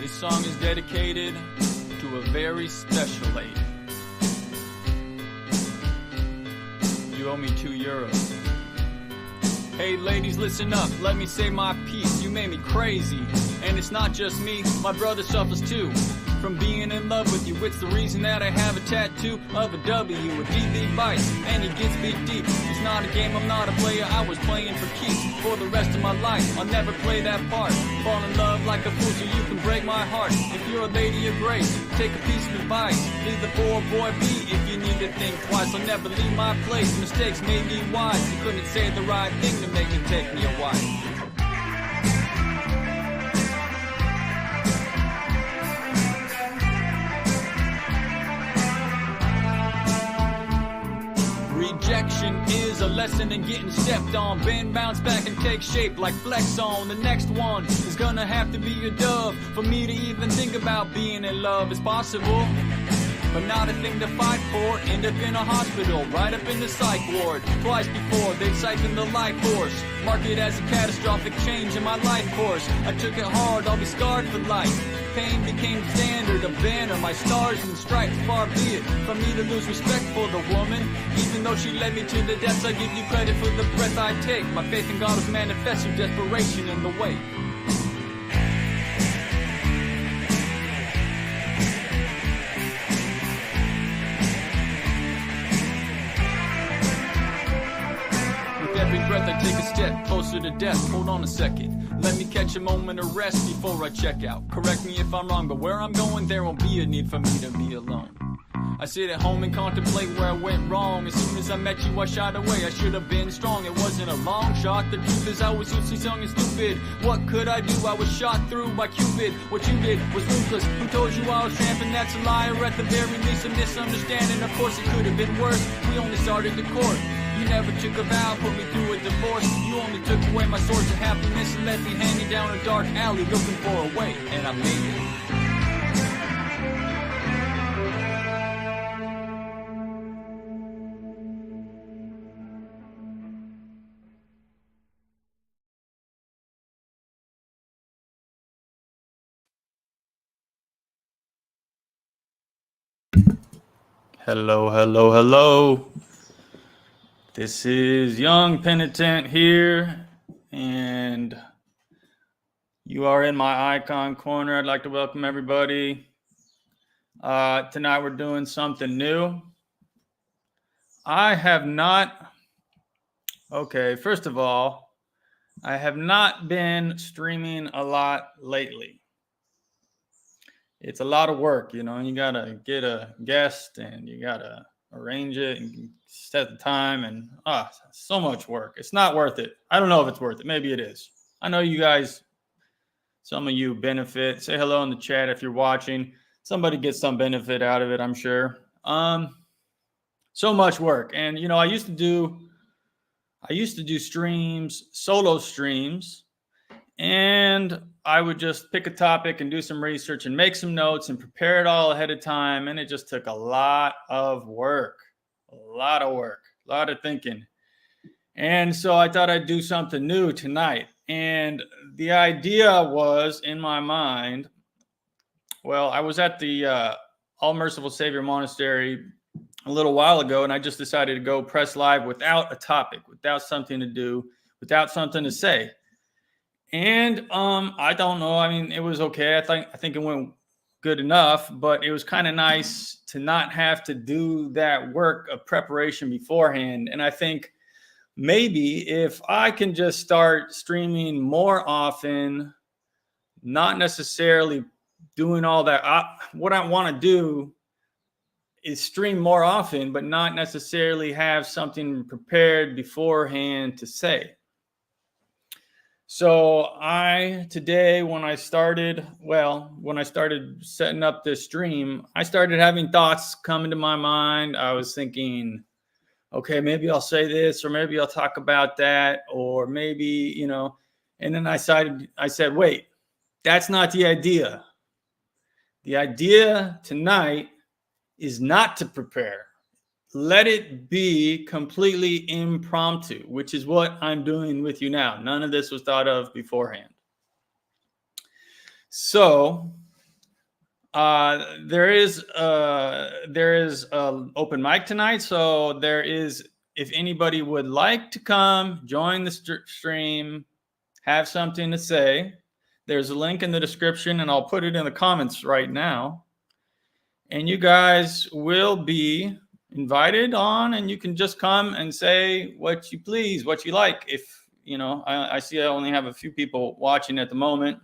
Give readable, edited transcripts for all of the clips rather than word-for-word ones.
This song is dedicated to a very special lady. You owe me €2. Hey ladies, listen up, let me say my piece. You made me crazy, and it's not just me, my brother suffers too from being in love with you. It's the reason that I have a tattoo of a W, a DV vice, and he gets me deep. It's not a game, I'm not a player, I was playing for keeps. For the rest of my life, I'll never play that part. Fall in love like a fool so you can break my heart. If you're a lady of grace, take a piece of advice. Leave the poor boy be if you need to think twice. I'll never leave my place, mistakes made me wise. You couldn't say the right thing to make you take me a wife. Rejection is a lesson in getting stepped on. Bend, bounce back and take shape like flex on. The next one is gonna have to be a dove. For me to even think about being in love is possible, but not a thing to fight for. End up in a hospital, right up in the psych ward. Twice before, they've siphoned the life force. Mark it as a catastrophic change in my life course. I took it hard, I'll be scarred for life. Pain became standard, a banner, my stars and stripes. Far be it from me to lose respect for the woman. Even though she led me to the depths, I give you credit for the breath I take. My faith in God was manifest through desperation in the wake. Every breath I take a step closer to death. Hold on a second, let me catch a moment of rest before I check out. Correct me if I'm wrong, but where I'm going there won't be a need for me to be alone. I sit at home and contemplate where I went wrong. As soon as I met you I shied away, I should have been strong. It wasn't a long shot, the truth is I was useless, young and stupid. What could I do? I was shot through by Cupid. What you did was ruthless. Who told you I was tramping? That's a liar. At the very least a misunderstanding. Of course it could have been worse, we only started the court. You never took a vow, put me through a divorce. You only took away my source of happiness and left me hanging down a dark alley looking for a way, and I made it. Hello, hello, hello. This is Young Penitent here, and you are in my icon corner. I'd like to welcome everybody. Tonight we're doing something new. First of all, I have not been streaming a lot lately. It's a lot of work, you know, and you gotta get a guest and you gotta arrange it and set the time, and so much work. It's not worth it. I don't know if it's worth it. Maybe it is. I know you guys, some of you benefit. Say hello in the chat if you're watching. Somebody gets some benefit out of it, I'm sure. So much work. And you know, I used to do streams, solo streams, and I would just pick a topic and do some research and make some notes and prepare it all ahead of time. And it just took a lot of work, a lot of thinking. And so I thought I'd do something new tonight. And the idea was in my mind, well, I was at the All Merciful Savior Monastery a little while ago, and I just decided to go press live without a topic, without something to do, without something to say. And I don't know. I mean, it was okay. I think it went good enough, but it was kind of nice to not have to do that work of preparation beforehand. And I think maybe if I can just start streaming more often, not necessarily doing all that. What I want to do is stream more often, but not necessarily have something prepared beforehand to say. So today, when I started setting up this stream, I started having thoughts come into my mind. I was thinking, okay, maybe I'll say this, or maybe I'll talk about that, or maybe, you know, and then I said, wait, that's not the idea. The idea tonight is not to prepare. Let it be completely impromptu, which is what I'm doing with you now. None of this was thought of beforehand. So There is open mic tonight, so there is. If anybody would like to come join the stream, have something to say, there's a link in the description, and I'll put it in the comments right now. And you guys will be invited on, and you can just come and say what you please, what you like. If you know, I see I only have a few people watching at the moment.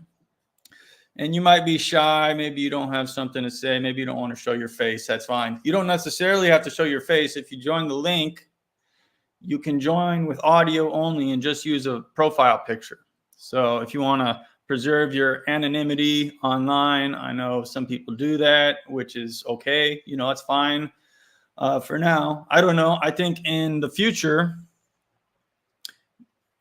And you might be shy. Maybe you don't have something to say. Maybe you don't want to show your face. That's fine. You don't necessarily have to show your face. If you join the link, you can join with audio only and just use a profile picture. So if you want to preserve your anonymity online, I know some people do that, which is okay. You know, that's fine for now. I don't know. I think in the future,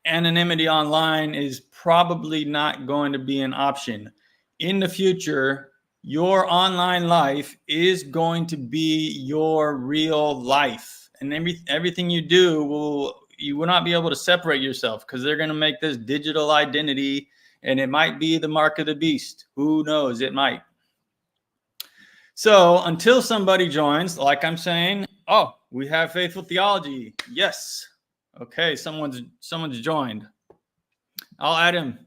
anonymity online is probably not going to be an option. In the future, your online life is going to be your real life, and everything you do you will not be able to separate yourself, because they're going to make this digital identity, and it might be the mark of the beast. Who knows? It might. So until somebody joins, like I'm saying, oh, we have Faithful Theology. Yes. Okay, someone's joined. I'll add him.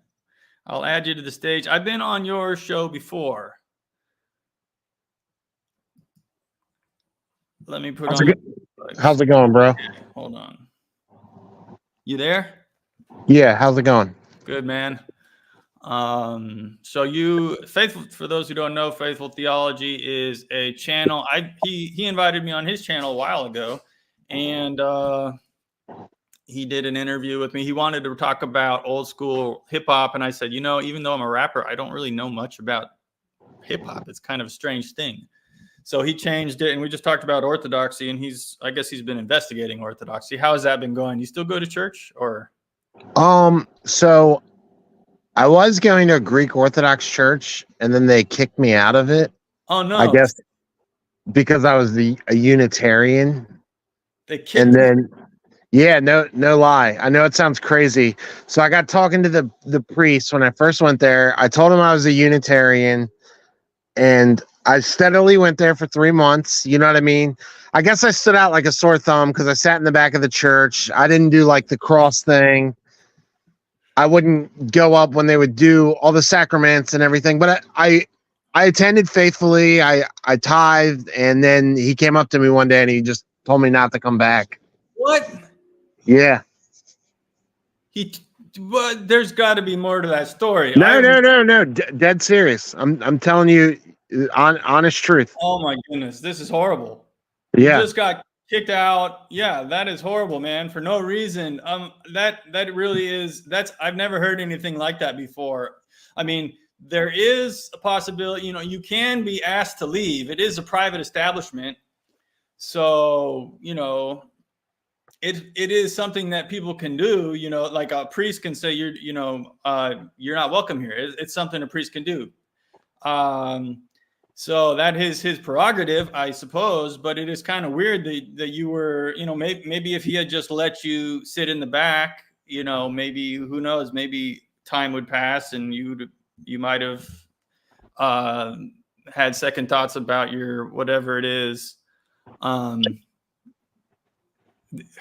I'll add you to the stage. I've been on your show before. Let me put on. How's it going, bro? Okay, hold on. You there? Yeah, how's it going? Good, man. So Faithful, for those who don't know, Faithful Theology is a channel. He invited me on his channel a while ago, and he did an interview with me. He wanted to talk about old school hip hop. And I said, you know, even though I'm a rapper, I don't really know much about hip hop. It's kind of a strange thing. So he changed it, and we just talked about orthodoxy, and I guess he's been investigating orthodoxy. How has that been going? You still go to church, or? So I was going to a Greek Orthodox church, and then they kicked me out of it. Oh no. I guess because I was a Unitarian. They kicked and then Yeah, no lie. I know it sounds crazy. So I got talking to the priest when I first went there. I told him I was a Unitarian, and I steadily went there for 3 months. You know what I mean? I guess I stood out like a sore thumb because I sat in the back of the church. I didn't do like the cross thing. I wouldn't go up when they would do all the sacraments and everything. But I attended faithfully. I tithed, and then he came up to me one day and he just told me not to come back. What? Yeah. But there's got to be more to that story. No. Dead serious. I'm telling you, honest truth. Oh my goodness, this is horrible. Yeah. You just got kicked out. Yeah, that is horrible, man, for no reason. That really is. I've never heard anything like that before. I mean, there is a possibility. You know, you can be asked to leave. It is a private establishment, so you know. It is something that people can do, you know, like a priest can say, you're not welcome here. It's something a priest can do. So that is his prerogative, I suppose, but it is kind of weird that you were, you know, maybe if he had just let you sit in the back, you know, maybe, who knows, maybe time would pass and you might have had second thoughts about your, whatever it is.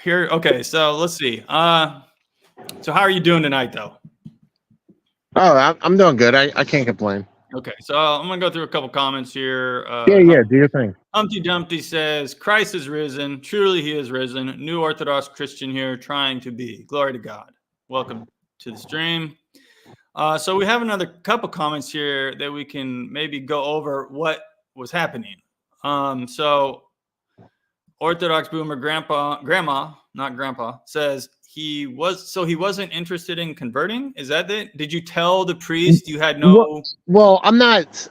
Here, okay, so let's see. So how are you doing tonight, though? Oh, I'm doing good. I can't complain. Okay, so I'm gonna go through a couple comments here. Yeah, do your thing. Humpty Dumpty says, "Christ is risen. Truly, He is risen. New Orthodox Christian here, trying to be. Glory to God." Welcome to the stream. So we have another couple comments here that we can maybe go over what was happening. So. Orthodox boomer grandma, not grandpa, says he wasn't interested in converting. Is that it? Did you tell the priest you had no? Well, I'm not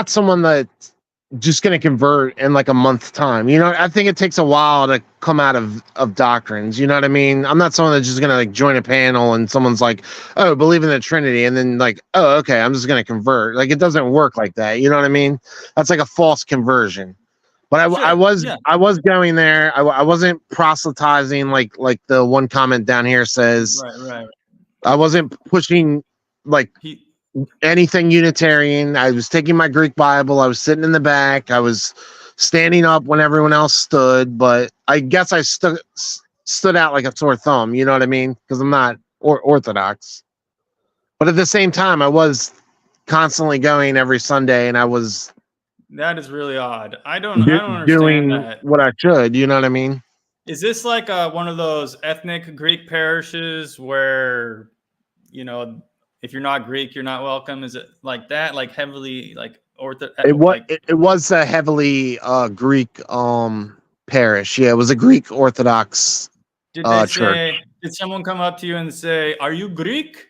someone that's just going to convert in like a month's time. You know, I think it takes a while to come out of doctrines. You know what I mean? I'm not someone that's just going to like join a panel and someone's like, oh, believe in the Trinity. And then like, oh, okay, I'm just going to convert. Like, it doesn't work like that. You know what I mean? That's like a false conversion. But I was going there. I wasn't proselytizing like the one comment down here says. Right. I wasn't pushing like anything Unitarian. I was taking my Greek Bible. I was sitting in the back. I was standing up when everyone else stood, but I guess I stood out like a sore thumb. You know what I mean? Because I'm not Orthodox. But at the same time, I was constantly going every Sunday, and I was That is really odd. I don't understand doing that. what I should. You know what I mean? Is this like one of those ethnic Greek parishes where, you know, if you're not Greek, you're not welcome? Is it like that? Like heavily like like It was a heavily Greek parish. Yeah, it was a Greek Orthodox did they church. say, did someone come up to you and say, "Are you Greek?"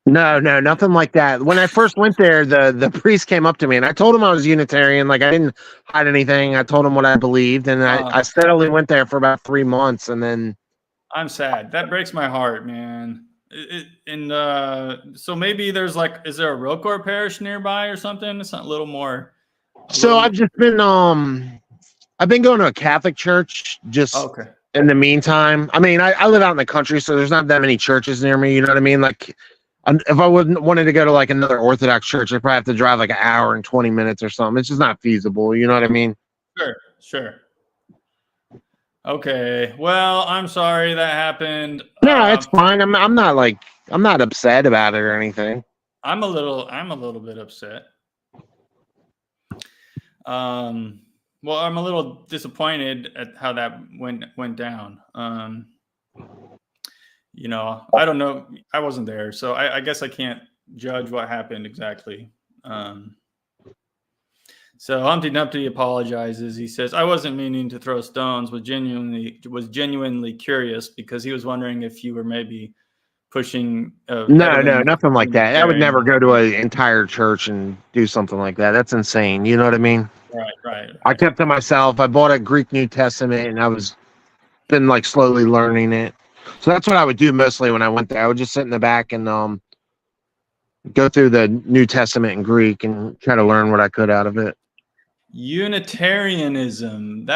No, no, nothing like that. When I first went there, the priest came up to me and I told him I was Unitarian. Like I didn't hide anything. I told him what I believed, and I steadily went there for about 3 months, and then I'm sad. That breaks my heart, man. So maybe there's like, is there a Rocor parish nearby or something? It's not a little more. so I've been going to a Catholic church just Okay. in the meantime. I mean, I live out in the country, so there's not that many churches near me. You know what I mean? Like, if I wanted to go to like another Orthodox church, I'd probably have to drive like an hour and 20 minutes or something. It's just not feasible. You know what I mean? Sure. Sure. Okay. Well, I'm sorry that happened. No, it's fine. I'm not upset about it or anything. I'm a little bit upset. Well, I'm a little disappointed at how that went down. You know, I don't know. I wasn't there, so I guess I can't judge what happened exactly. So Humpty Dumpty apologizes. He says, "I wasn't meaning to throw stones. Was genuinely curious because he was wondering if you were maybe pushing." No, nothing like that. I would never go to an entire church and do something like that. That's insane. You know what I mean? Right. I kept to myself. I bought a Greek New Testament, and I was been like slowly learning it. So that's what I would do mostly when I went there. I would just sit in the back and go through the New Testament in Greek and try to learn what I could out of it. Unitarianism.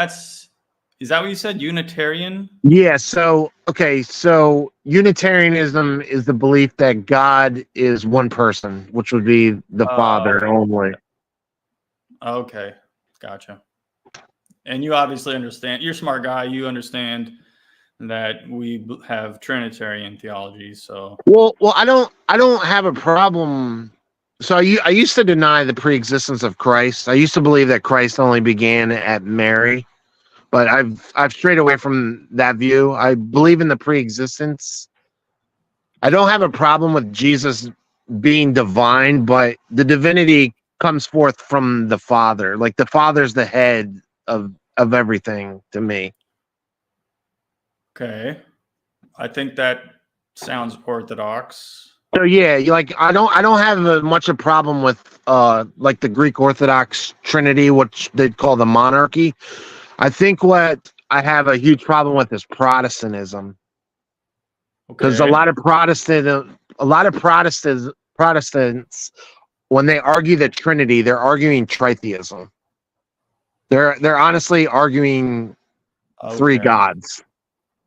Is that what you said? Unitarian? Yeah. So okay. So Unitarianism is the belief that God is one person, which would be the Father only. Okay, gotcha. And you obviously understand. You're a smart guy. You understand that we have Trinitarian theology. So well, I don't have a problem. So I used to deny the pre-existence of Christ. I used to believe that Christ only began at Mary, but I've strayed away from that view. I believe in the pre-existence. I don't have a problem with Jesus being divine, but the divinity comes forth from the Father. Like the Father's the head of everything to me. okay, I think that sounds orthodox. So yeah, I don't have much a problem with like the Greek Orthodox Trinity, which they call the monarchy. I think what I have a huge problem with is Protestantism, because Okay. a lot of Protestants, when they argue the Trinity, they're arguing tritheism. They're honestly arguing three gods.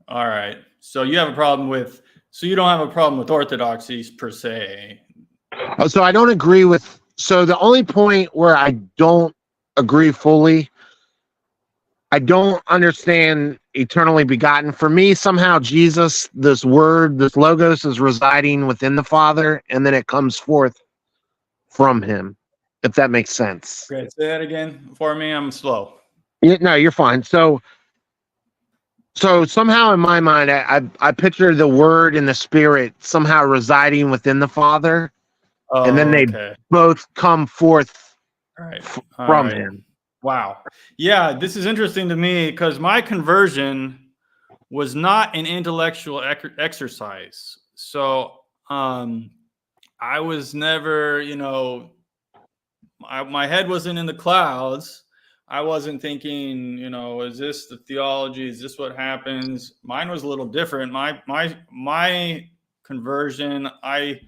All right. So you have a problem with. So you don't have a problem with orthodoxies per se. So I don't agree with. So the only point where I don't agree fully, I don't understand eternally begotten. For me, somehow Jesus, this word, this logos, is residing within the Father, and then it comes forth from Him. If that makes sense. Okay, say that again for me. I'm slow. Yeah, no, you're fine. So somehow in my mind, I picture the Word and the Spirit somehow residing within the Father, and then they both come forth from Him. Wow. Yeah, this is interesting to me because my conversion was not an intellectual exercise. So I was never, my head wasn't in the clouds. I wasn't thinking, is this the theology? Is this what happens? Mine was a little different. My conversion, I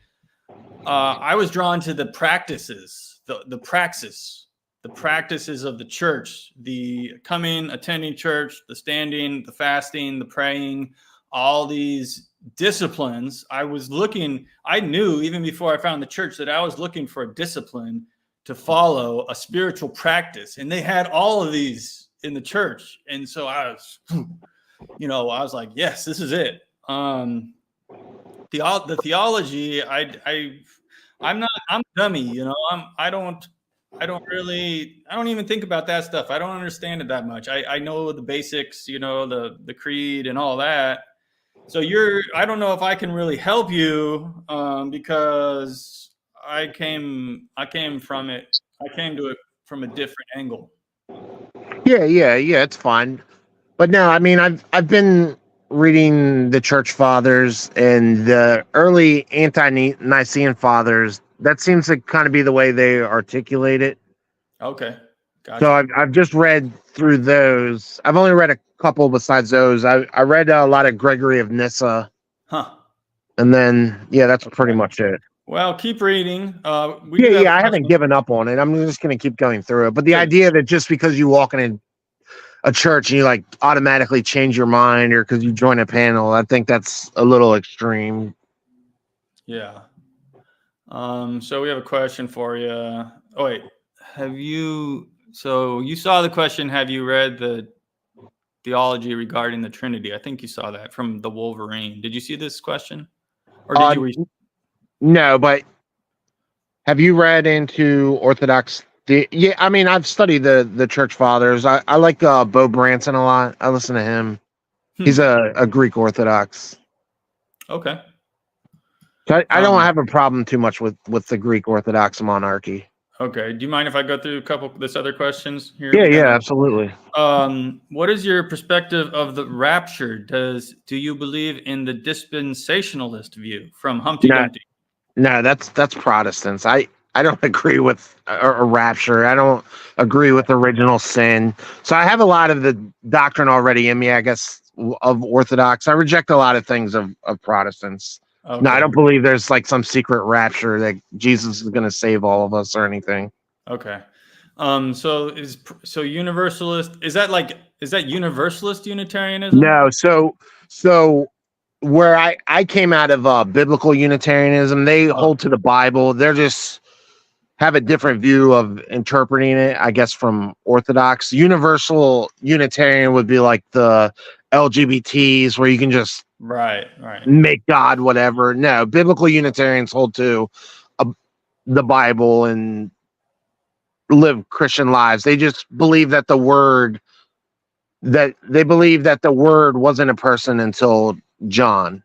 was drawn to the practices, the praxis, the practices of the church, the coming, attending church, the standing, the fasting, the praying, all these disciplines. I knew even before I found the church that I was looking for a discipline to follow, a spiritual practice. And they had all of these in the church. And so I was, I was like, yes, this is it. The theology, I'm a dummy, I don't even think about that stuff. I don't understand it that much. I know the basics, the creed and all that. So I don't know if I can really help you, because I came from it. I came to it from a different angle. Yeah, it's fine. But no, I mean, I've been reading the church fathers and the early anti-Nicene fathers. That seems to kind of be the way they articulate it. Okay, So gotcha. I've just read through those. I've only read a couple besides those. I read a lot of Gregory of Nyssa, Huh. and then that's pretty Okay. much it. Well, keep reading. We do have Yeah, a I haven't question. given up on it. I'm just gonna keep going through it. But the Good. idea that just because you walk in a church and you like automatically change your mind, or because you join a panel, I think that's a little extreme. Yeah. So we have a question for you. Oh wait, so you saw the question, have you read the theology regarding the Trinity? I think you saw that from the Wolverine. Did you see this question? Or did Uh, you no, but have you read into Orthodox? Yeah, I mean, I've studied the church fathers. I like Bo Branson a lot. I listen to him. He's a Greek Orthodox. Okay. So I don't Um, have a problem too much with the Greek Orthodox monarchy. okay. Do you mind if I go through a couple of this other questions here? Yeah, absolutely. What is your perspective of the rapture? Do you believe in the dispensationalist view from Humpty No, Dumpty? no, that's Protestants. I don't agree with a rapture. I don't agree with original sin. So I have a lot of the doctrine already in me, I guess, of Orthodox. I reject a lot of things of Protestants. No, I Okay. don't believe there's like some secret rapture that Jesus is going to save all of us or anything. Okay. So universalist, is that universalist Unitarianism? No, so where I came out of biblical Unitarianism, they Oh, hold to the Bible. They're just have a different view of interpreting it, I guess, from Orthodox. Universal Unitarian would be like the LGBTs, where you can just right. make God whatever. No, biblical Unitarians hold to uh, the Bible and live Christian lives. They just believe that the word wasn't a person until John.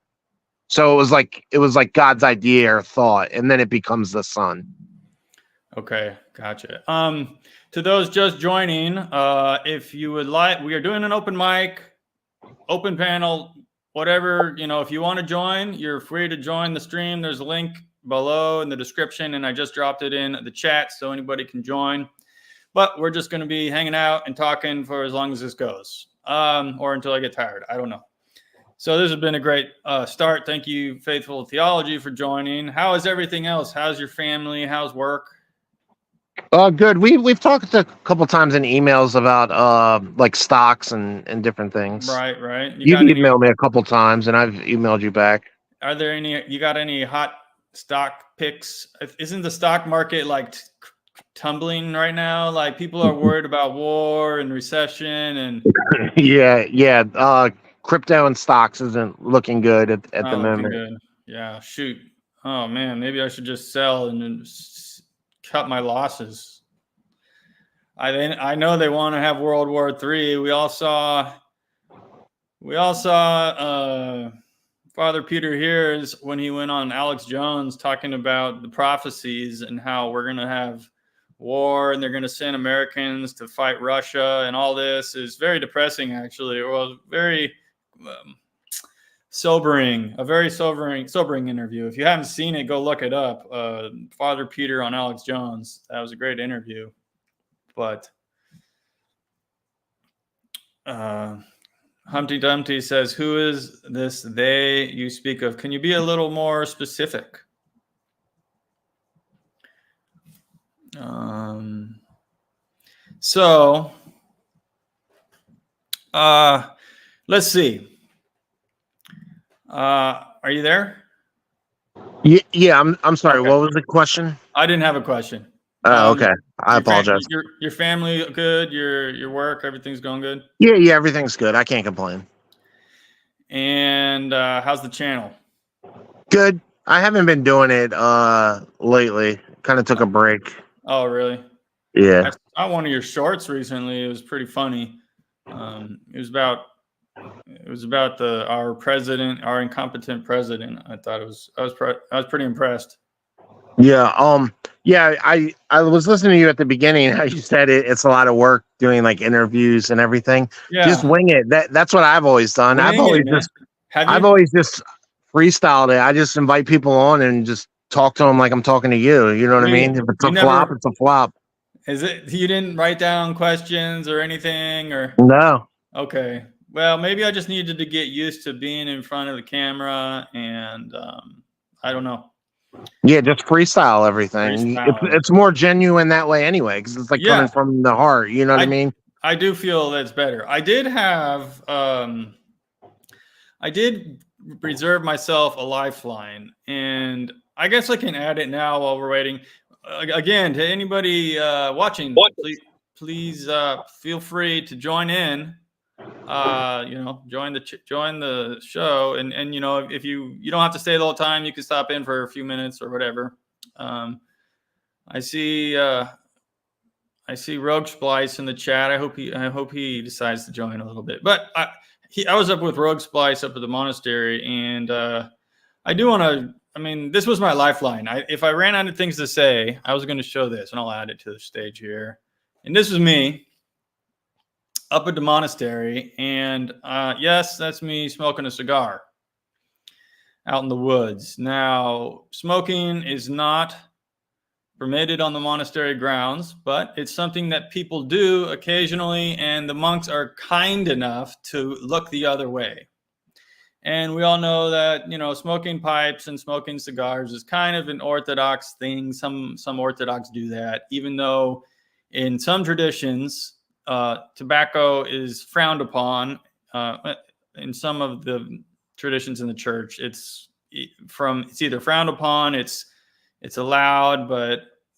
So it was like God's idea or thought, and then it becomes the Son. Okay, gotcha. To those just joining, if you would like, we are doing an open mic, open panel, whatever, if you want to join, you're free to join the stream. There's a link below in the description, and I just dropped it in the chat so anybody can join. But we're just going to be hanging out and talking for as long as this goes, or until I get tired. I don't know. So this has been a great start. Thank you, Faithful Theology, for joining. How is everything else? How's your family? How's work? Good. We've talked a couple times in emails about like stocks and different things. Right. You've emailed me a couple times, and I've emailed you back. You got any hot stock picks? Isn't the stock market like tumbling right now? Like people are worried about war and recession and Yeah. Crypto and stocks isn't looking good at the not looking moment. good. Yeah, shoot. Oh man, maybe I should just sell and then cut my losses. I know they want to have World War III. We all saw Father Peter here is when he went on Alex Jones talking about the prophecies and how we're going to have war and they're going to send Americans to fight Russia, and all this is very depressing, actually. Well, very sobering, a very sobering interview. If you haven't seen it, go look it up. Father Peter on Alex Jones. That was a great interview. But Humpty Dumpty says, who is this they you speak of? Can you be a little more specific? So let's see. Are you there? Yeah, I'm sorry. Okay. What was the question? I didn't have a question. Oh, okay. I Your apologize. your family good? Your work, everything's going good? Yeah, everything's good. I can't complain. And how's the channel? Good. I haven't been doing it lately. Kind of took a break. Oh, really? I Yeah. saw one of your shorts recently. It was pretty funny. It was about our president, our incompetent president. I thought I was pretty impressed. Yeah. Yeah, I was listening to you at the beginning, how you said it's a lot of work doing like interviews and everything. Just Yeah, wing it. That's what I've always done. wing it, man. Have I've you? always just freestyled it. I just invite people on and just talk to them like I'm talking to you. You know what I mean? If it's You a flop, never? it's a flop. Is it? You didn't write down questions or anything, or? No. Okay. Well, maybe I just needed to get used to being in front of the camera, and I don't know, Yeah, just freestyle everything. freestyle It's everything. more genuine that way anyway, because it's like coming Yeah, from the heart. You know what I I mean? I do feel that's better. I did reserve myself a lifeline, and I guess I can add it now while we're waiting. Again, to anybody watching, What? please feel free to join in. Join the show, and if you don't have to stay the whole time, you can stop in for a few minutes or whatever. Um, I see Rogue Splice in the chat. I hope he decides to join a little bit. But I was up with Rogue Splice up at the monastery, and I do want to. I mean, this was my lifeline. If I ran out of things to say, I was going to show this, and I'll add it to the stage here. And this was me up at the monastery, and yes, that's me smoking a cigar out in the woods. Now, smoking is not permitted on the monastery grounds, but it's something that people do occasionally, and the monks are kind enough to look the other way. And we all know that smoking pipes and smoking cigars is kind of an orthodox thing. Some Orthodox do that, even though in some traditions tobacco is frowned upon. In some of the traditions in the church, it's either frowned upon, it's allowed,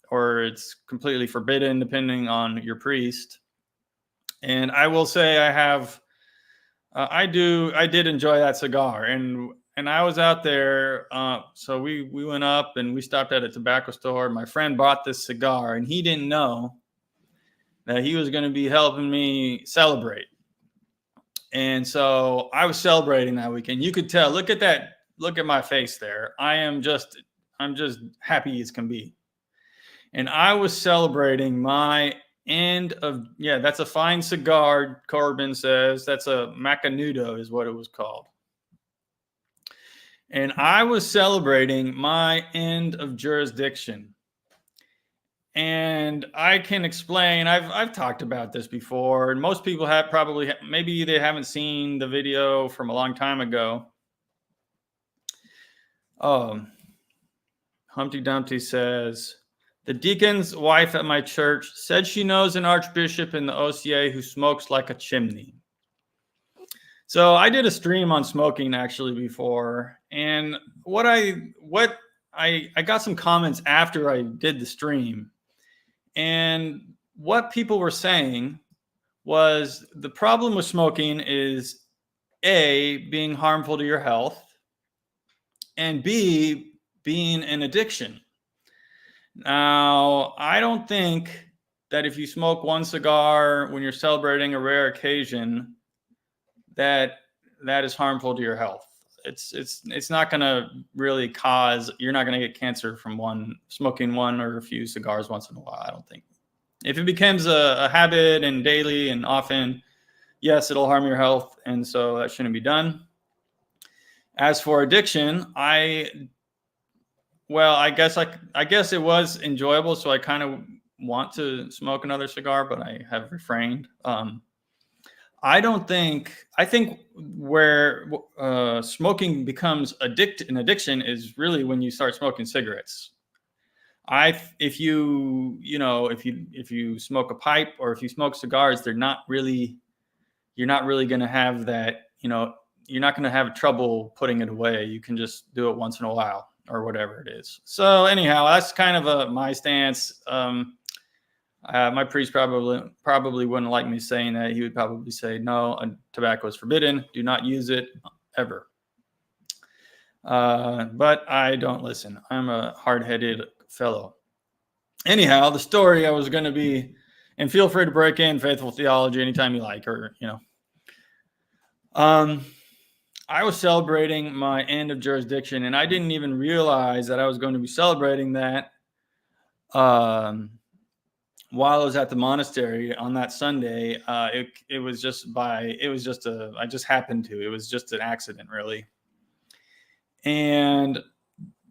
or it's completely forbidden, depending on your priest. And I will say I did enjoy that cigar, and I was out there. So we went up and we stopped at a tobacco store. My friend bought this cigar, and he didn't know that he was going to be helping me celebrate. And so I was celebrating that weekend. You could tell. Look at my face there. I'm just happy as can be. And I was celebrating my that's a fine cigar, Corbin says. That's a Macanudo is what it was called. And I was celebrating my end of jurisdiction. And I can explain, I've talked about this before, and most people maybe they haven't seen the video from a long time ago. Humpty Dumpty says, the deacon's wife at my church said she knows an archbishop in the OCA who smokes like a chimney. So I did a stream on smoking actually before, and I got some comments after I did the stream, and what people were saying was the problem with smoking is A, being harmful to your health, and B, being an addiction. Now, I don't think that if you smoke one cigar when you're celebrating a rare occasion, that is harmful to your health. It's not going to really you're not going to get cancer from smoking one or a few cigars once in a while, I don't think. If it becomes a habit and daily and often, yes, it'll harm your health, and so that shouldn't be done. As for addiction, I guess it was enjoyable, so I kind of want to smoke another cigar, but I have refrained. I think where smoking becomes an addiction is really when you start smoking cigarettes. If you smoke a pipe or if you smoke cigars, you're not really going to have that, you're not going to have trouble putting it away. You can just do it once in a while or whatever it is. So anyhow, that's kind of my stance. My priest probably wouldn't like me saying that. He would probably say, no, tobacco is forbidden. Do not use it ever. But I don't listen. I'm a hard-headed fellow. Anyhow, the story I was going to be, and feel free to break in Faithful Theology anytime you like, or, I was celebrating my end of jurisdiction, and I didn't even realize that I was going to be celebrating that while I was at the monastery on that Sunday. I just happened to. It was just an accident, really. And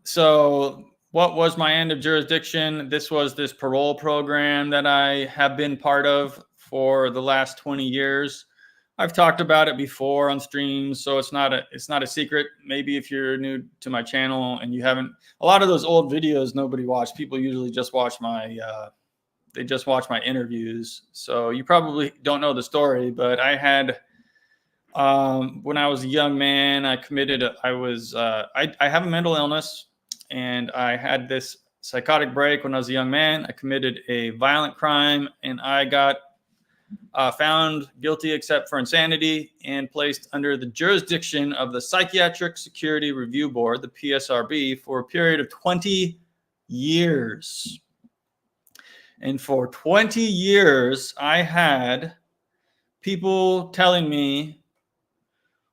so what was my end of jurisdiction? This was this parole program that I have been part of for the last 20 years. I've talked about it before on streams, so it's not a secret. Maybe if you're new to my channel and you haven't, a lot of those old videos nobody watched. People usually just watch my interviews. So you probably don't know the story, but I had, when I was a young man, I have a mental illness, and I had this psychotic break when I was a young man. I committed a violent crime, and I got found guilty except for insanity and placed under the jurisdiction of the Psychiatric Security Review Board, the PSRB, for a period of 20 years. And for 20 years, I had people telling me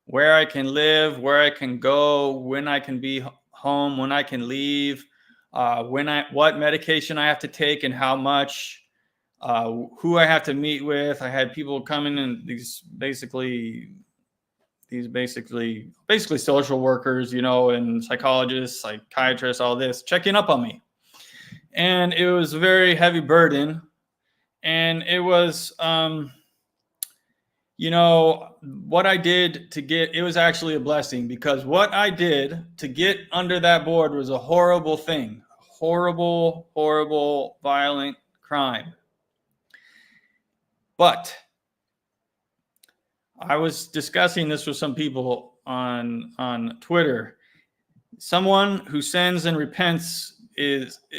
where I can live, where I can go, when I can be home, when I can leave, what medication I have to take and how much, who I have to meet with. I had people coming in, these basically social workers, and psychologists, psychiatrists, all this, checking up on me. And it was a very heavy burden. And it was, what I did to get, it was actually a blessing, because what I did to get under that board was a horrible thing. Horrible, horrible, violent crime. But I was discussing this with some people on Twitter. Someone who sins and repents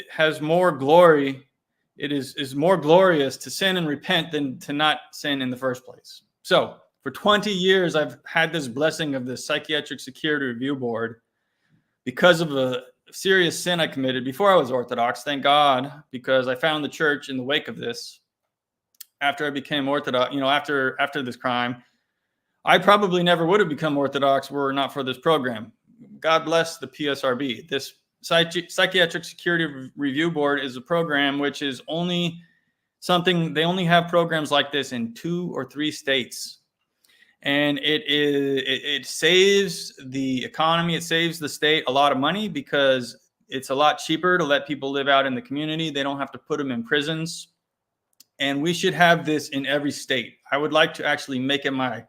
has more glory. It is more glorious to sin and repent than to not sin in the first place. So for 20 years, I've had this blessing of the Psychiatric Security Review Board because of a serious sin I committed before I was Orthodox. Thank God, because I found the church in the wake of this. After I became Orthodox, after this crime, I probably never would have become Orthodox were it not for this program. God bless the PSRB. This Psychiatric Security Review Board is a program which is only something, they only have programs like this in 2 or 3 states. And it saves the economy, it saves the state a lot of money, because it's a lot cheaper to let people live out in the community. They don't have to put them in prisons. And we should have this in every state. I would like to actually make it my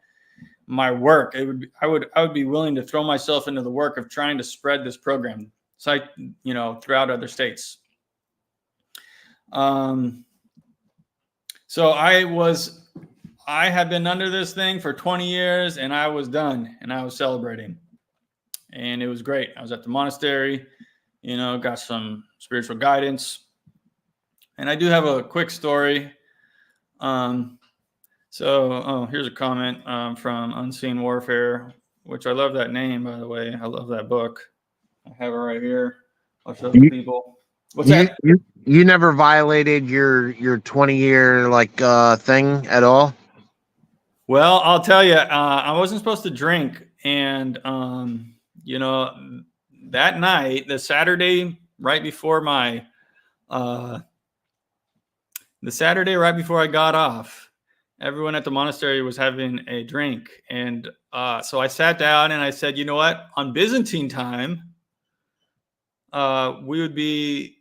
work. I would be willing to throw myself into the work of trying to spread this program, throughout other states. So I had been under this thing for 20 years, and I was done, and I was celebrating, and it was great. I was at the monastery, got some spiritual guidance. And I do have a quick story. Here's a comment from Unseen Warfare, which I love that name, by the way. I love that book. I have it right here. I'll show the people. What's that? You never violated your 20-year thing at all? Well, I'll tell you, I wasn't supposed to drink, and that night, the Saturday right before I got off, everyone at the monastery was having a drink. And so I sat down and I said, you know what? On Byzantine time, we would be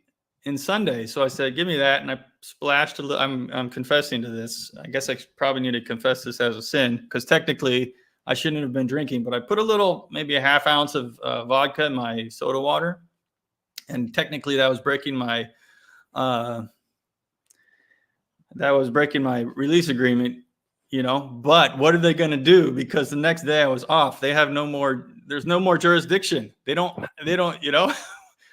in Sunday. So I said, give me that. And I splashed a little. I'm confessing to this. I guess I probably need to confess this as a sin, because technically I shouldn't have been drinking. But I put a little, maybe a half ounce of vodka in my soda water. And technically that was breaking my release agreement, but what are they going to do? Because the next day I was off. They have there's no more jurisdiction. They don't,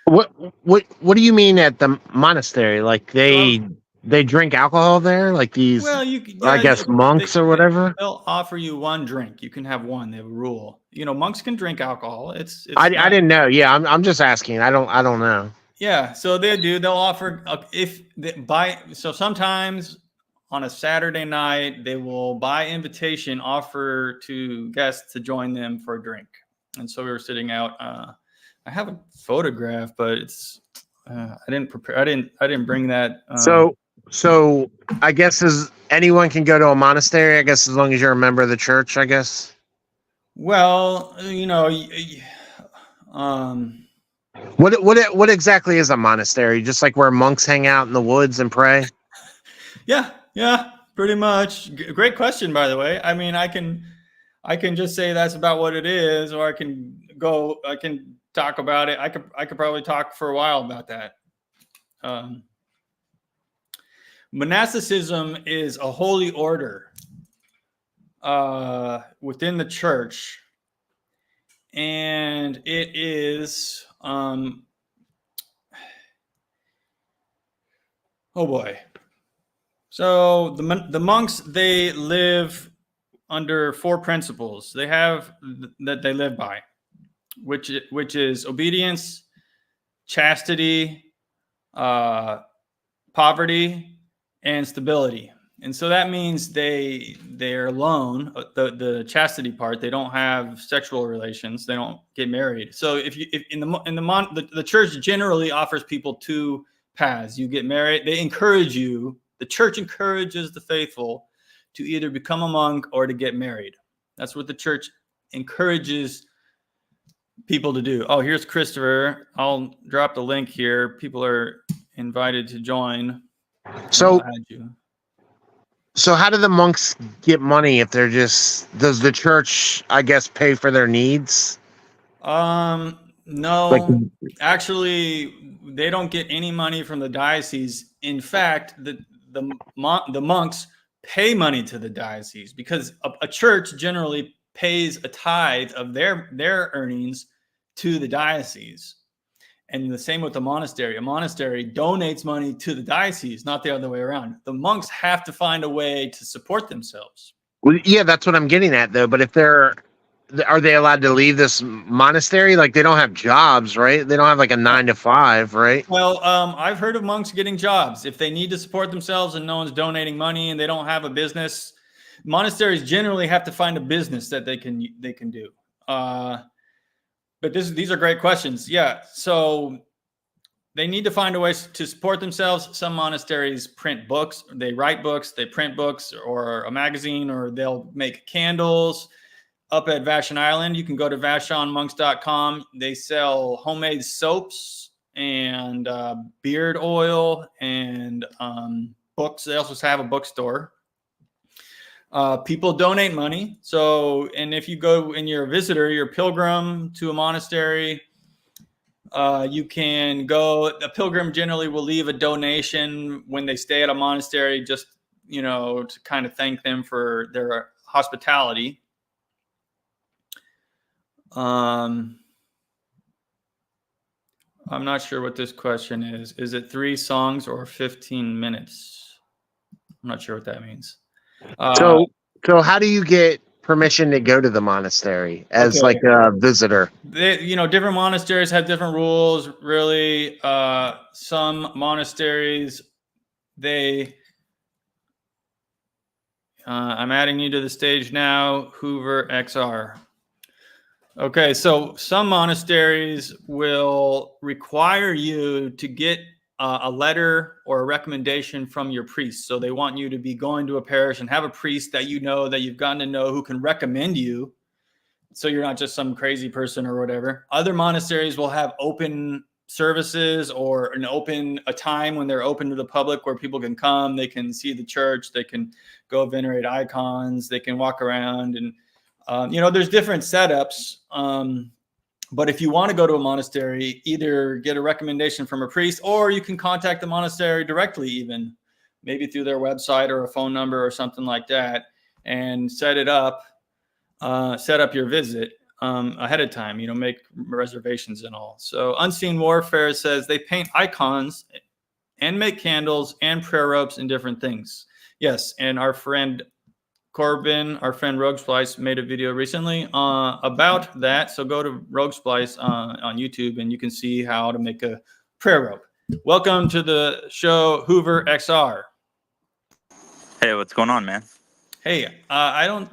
What do you mean at the monastery? Like So, they drink alcohol there? Like these, well, I yeah, guess monks or whatever? they'll offer you one drink. You can have one. They have a rule. Monks can drink alcohol. I didn't know. Yeah, I'm just asking. I don't know. Yeah, so they do. They'll offer if they buy. So sometimes on a Saturday night, they will by invitation offer to guests to join them for a drink. And so we were sitting out. I have a photograph, but it's I didn't prepare. I didn't bring that. So I guess anyone can go to a monastery. I guess as long as you're a member of the church. I guess. Well, What exactly is a monastery? Just like where monks hang out in the woods and pray? yeah, pretty much. Great question, by the way. I mean, I can just say that's about what it is, or I can talk about it. I could probably talk for a while about that. Monasticism is a holy order within the church, and it is oh boy. So the monks, they live under 4 principles. They have that they live by, which is obedience, chastity, poverty, and stability. And so that means they're alone. The chastity part, they don't have sexual relations. They don't get married. So if the church generally offers people 2 paths. You get married. They encourage you. The church encourages the faithful to either become a monk or to get married. That's what the church encourages people to do. Oh, here's Christopher. I'll drop the link here. People are invited to join. So I'll add you. So how do the monks get money if they're does the church, I guess, pay for their needs? No, actually, they don't get any money from the diocese. In fact, the monks pay money to the diocese because a church generally pays a tithe of their earnings to the diocese. And the same with the monastery. A monastery donates money to the diocese, not the other way around. The monks have to find a way to support themselves. Well, yeah, that's what I'm getting at, though. But are they allowed to leave this monastery? Like, they don't have jobs, right? They don't have like a 9 to 5, right? Well, I've heard of monks getting jobs if they need to support themselves and no one's donating money and they don't have a business. Monasteries generally have to find a business that they can do. But these are great questions. Yeah. So they need to find a way to support themselves. Some monasteries print books, they write books, they print books or a magazine, or they'll make candles. Up at Vashon Island, you can go to vashonmonks.com. They sell homemade soaps and beard oil and books. They also have a bookstore. People donate money. So, and if you go and you're a visitor, you're a pilgrim to a monastery, you can go. A pilgrim generally will leave a donation when they stay at a monastery, just, to kind of thank them for their hospitality. I'm not sure what this question is. Is it 3 songs or 15 minutes? I'm not sure what that means. So how do you get permission to go to the monastery as like a visitor? Different monasteries have different rules. Really, some monasteries, I'm adding you to the stage now, Hoover XR. Okay, so some monasteries will require you to get a letter or a recommendation from your priest. So they want you to be going to a parish and have a priest that that you've gotten to know, who can recommend you. So you're not just some crazy person or whatever. Other monasteries will have open services or a time when they're open to the public where people can come, they can see the church, they can go venerate icons, they can walk around and there's different setups. But if you want to go to a monastery, either get a recommendation from a priest, or you can contact the monastery directly, even maybe through their website or a phone number or something like that. and set up your visit ahead of time. Make reservations and all. So Unseen Warfare says they paint icons and make candles and prayer ropes and different things. Yes, and our friend Corbin, our friend Rogue Splice, made a video recently about that. So go to Rogue Splice on YouTube and you can see how to make a prayer rope. Welcome to the show, Hoover XR. Hey, what's going on, man? Hey, I don't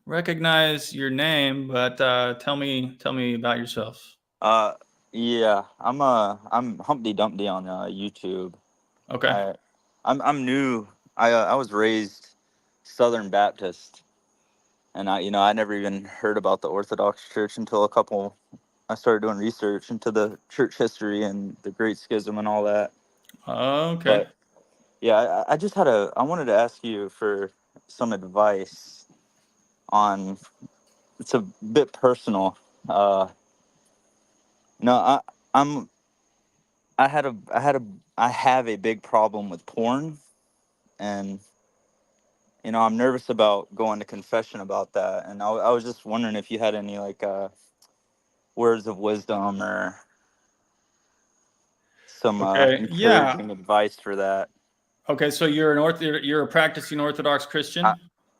recognize your name, but tell me about yourself. Yeah, I'm Humpty Dumpty on YouTube. Okay. I'm new. I was raised Southern Baptist, and I never even heard about the Orthodox Church until I started doing research into the church history and the Great Schism and all that. Okay. But yeah, I wanted to ask you for some advice on. It's a bit personal. No, I'm I had a I have a big problem with porn, and I'm nervous about going to confession about that. And I was just wondering if you had any words of wisdom or some Okay. Yeah. encouraging advice for that. Okay. So you're a practicing Orthodox Christian?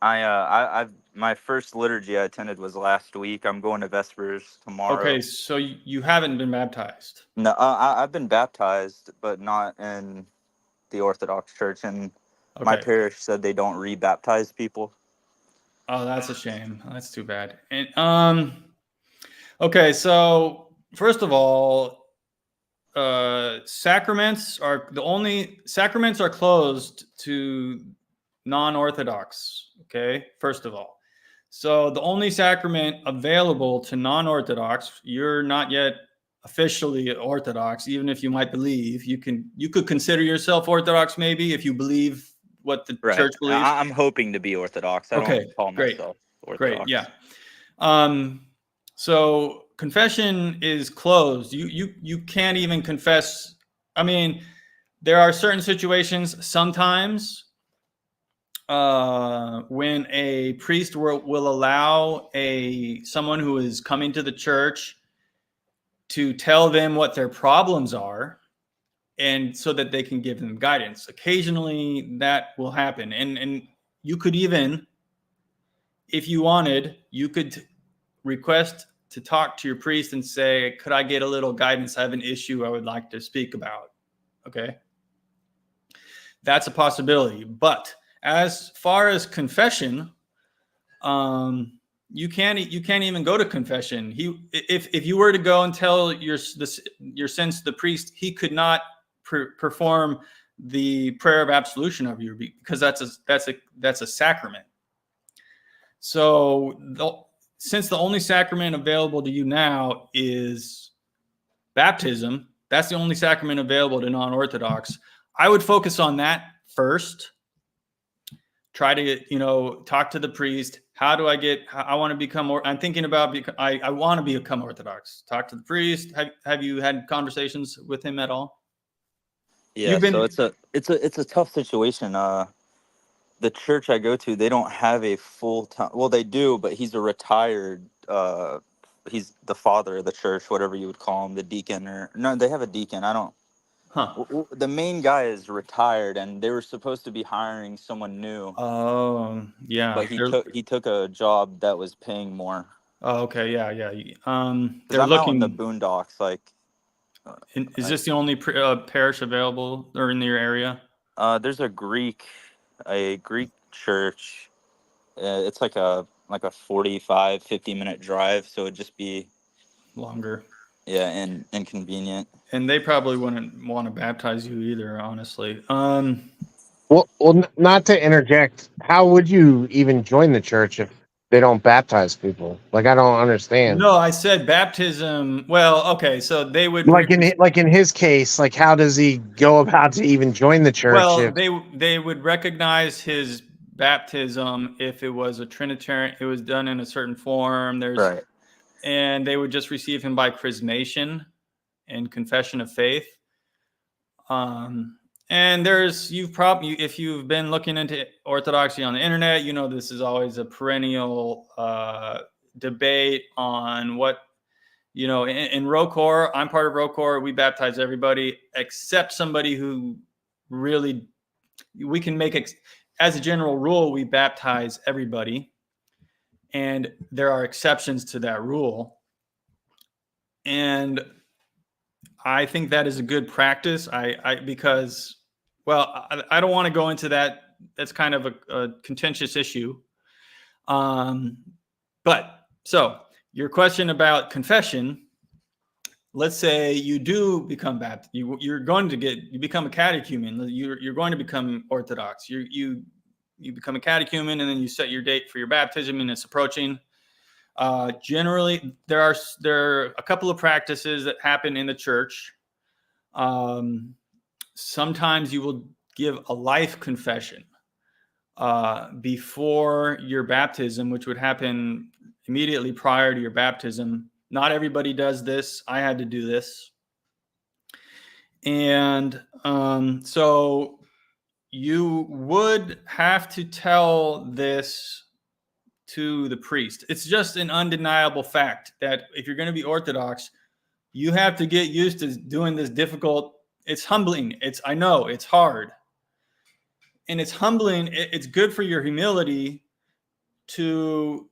I my first liturgy I attended was last week. I'm going to Vespers tomorrow. Okay. So you haven't been baptized? No, I've been baptized, but not in the Orthodox Church, and my Okay. parish said they don't re-baptize people. Oh, that's a shame. That's too bad. And okay, so first of all, sacraments are closed to non-Orthodox. Okay, first of all. So the only sacrament available to non-Orthodox, you're not yet officially Orthodox, even if you might believe. You could consider yourself Orthodox maybe if you believe what the Right. church believes. I'm hoping to be Orthodox. I Okay, don't call great. myself Orthodox. Great, yeah. So confession is closed. You can't even confess. I mean, there are certain situations sometimes when a priest will allow someone who is coming to the church to tell them what their problems are, and so that they can give them guidance. Occasionally that will happen, and you could even, if you wanted, you could request to talk to your priest and say, could I get a little guidance? I have an issue I would like to speak about. Okay. That's a possibility. But as far as confession, you can't even go to confession. If you were to go and tell your sins to the priest, he could not perform the prayer of absolution of you, because that's a sacrament. So since the only sacrament available to you now is baptism, that's the only sacrament available to non-Orthodox. I would focus on that first. Try to talk to the priest. How do I want to become more? I'm thinking about, I want to become Orthodox. Talk to the priest. Have you had conversations with him at all? Yeah, so it's a tough situation. The church I go to, they don't have a full-time, well, they do, but he's a retired, he's the father of the church, whatever you would call him, the deacon, or no, they have a deacon. I don't. Huh. The main guy is retired, and they were supposed to be hiring someone new. Oh, yeah. But he took a job that was paying more. Oh, okay. Yeah, yeah. Because I'm out in the boondocks, Is this the only parish available or in your area? There's a Greek church. It's like a 45, 50-minute drive, so it'd just be longer. Yeah, and inconvenient. And they probably wouldn't want to baptize you either, honestly. Well, not to interject. How would you even join the church if they don't baptize people? Like, I don't understand. No, I said baptism. Well, okay, so they would like in his case. Like, how does he go about to even join the church? Well, they would recognize his baptism if it was a Trinitarian. It was done in a certain form. Right. And they would just receive him by chrismation and confession of faith. And there's you've probably if you've been looking into orthodoxy on the internet, you know this is always a perennial debate on what in ROCOR. I'm part of ROCOR. We baptize everybody except somebody who really we can make as a general rule we baptize everybody, and there are exceptions to that rule. And I think that is a good practice. Because, well, I don't want to go into that. That's kind of a contentious issue. But so your question about confession, let's say you do become Baptist, you're going to you become a catechumen. You're going to become Orthodox. You become a catechumen, and then you set your date for your baptism, and it's approaching. Generally, there are a couple of practices that happen in the church. Sometimes you will give a life confession before your baptism, which would happen immediately prior to your baptism. Not everybody does this. I had to do this. And so you would have to tell this to the priest. It's just an undeniable fact that if you're going to be Orthodox, you have to get used to doing this difficult. It's humbling. I know it's hard. And it's humbling. It's good for your humility to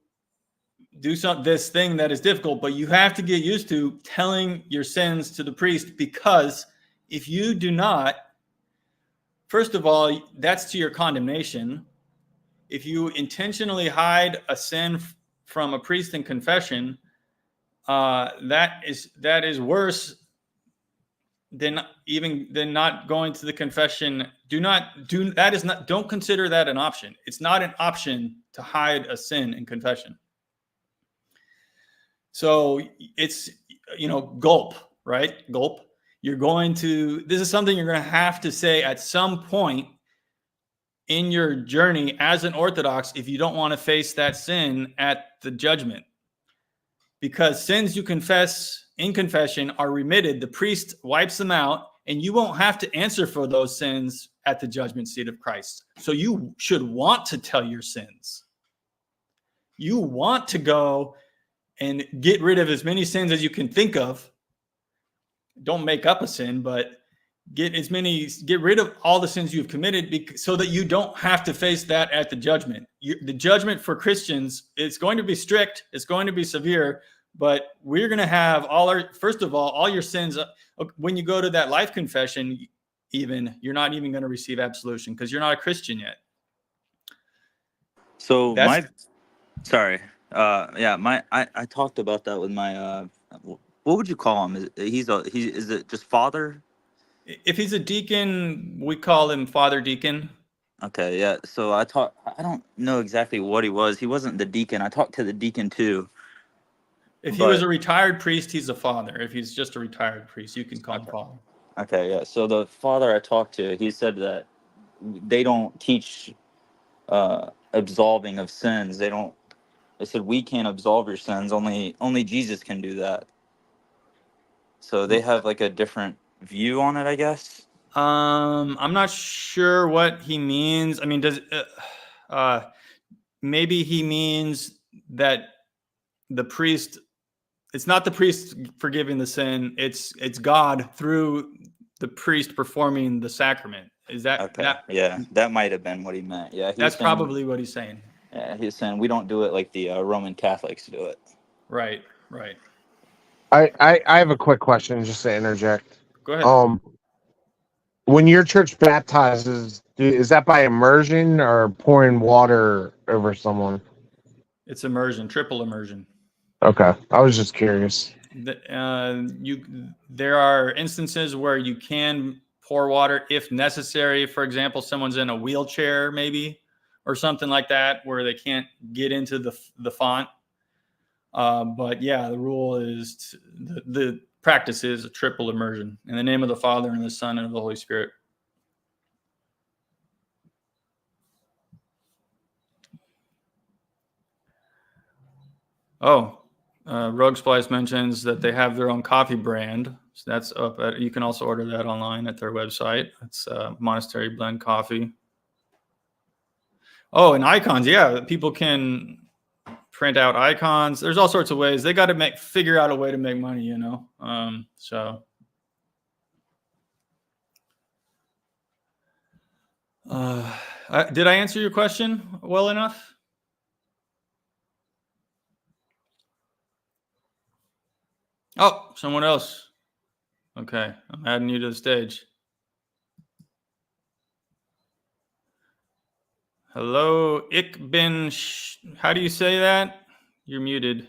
do this thing that is difficult, but you have to get used to telling your sins to the priest, because if you do not, first of all, that's to your condemnation. If you intentionally hide a sin from a priest in confession, that is worse than not going to the confession. Don't consider that an option. It's not an option to hide a sin in confession. So it's, gulp, right? Gulp. This is something you're going to have to say at some point in your journey as an Orthodox if you don't want to face that sin at the judgment. Because sins you confess in confession are remitted. The priest wipes them out, and you won't have to answer for those sins at the judgment seat of Christ. So you should want to tell your sins. You want to go and get rid of as many sins as you can think of. Don't make up a sin, but get rid of all the sins you've committed, so that you don't have to face that at the judgment. The judgment for Christians, it's going to be strict. It's going to be severe, but we're going to have first of all your sins. When you go to that life confession, you're not even going to receive absolution because you're not a Christian yet. So I talked about that with my, what would you call him? Is it just father? If he's a deacon, we call him Father Deacon. Okay, yeah. So I don't know exactly what he was. He wasn't the deacon. I talked to the deacon too. If he was a retired priest, he's a father. If he's just a retired priest, you can call him father. Okay, yeah. So the father I talked to, he said that they don't teach absolving of sins. They said we can't absolve your sins. Only Jesus can do that. So they have like a different view on it, I guess. I'm not sure what he means. I mean, maybe he means that the priest, it's not the priest forgiving the sin, it's God through the priest performing the sacrament. Is that okay? That might have been what he meant. Yeah, that's probably what he's saying. Yeah, he's saying we don't do it like the Roman Catholics do it. Right. I have a quick question just to interject. Go ahead. When your church baptizes, is that by immersion or pouring water over someone? It's immersion, triple immersion. Okay, I was just curious. There are instances where you can pour water if necessary. For example, someone's in a wheelchair, maybe, or something like that, where they can't get into the font. But yeah, the rule is the practice is a triple immersion in the name of the Father and the Son and of the Holy Spirit. Oh, Rogue Splice mentions that they have their own coffee brand. So that's up. You can also order that online at their website. It's Monastery Blend Coffee. Oh, and icons. Yeah, people can print out icons. There's all sorts of ways. They got to figure out a way to make money, you know. So. Did I answer your question well enough? Oh, someone else. Okay, I'm adding you to the stage. Hello, how do you say that? You're muted.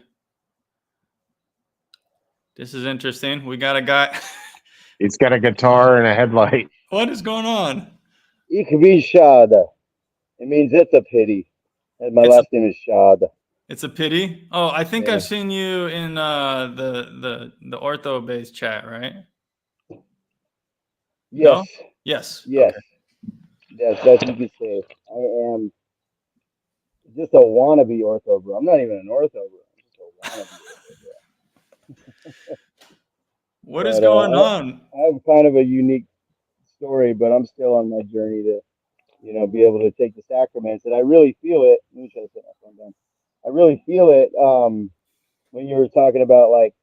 This is interesting. We got a guy. He's got a guitar and a headlight. What is going on? Ich bin schade. It means it's a pity. And my last name is Schade. It's a pity. Oh, I think Yeah. I've seen you in the ortho base chat, right? Yes. No? Yes. Yes. Okay. Yes, that's what you can say. I am just a wannabe ortho bro. I'm not even an ortho bro. I'm just a wannabe ortho bro. What is going on? I have kind of a unique story, but I'm still on my journey to, be able to take the sacraments. And I really feel it. Let me try to put my phone down. I really feel it when you were talking about, like,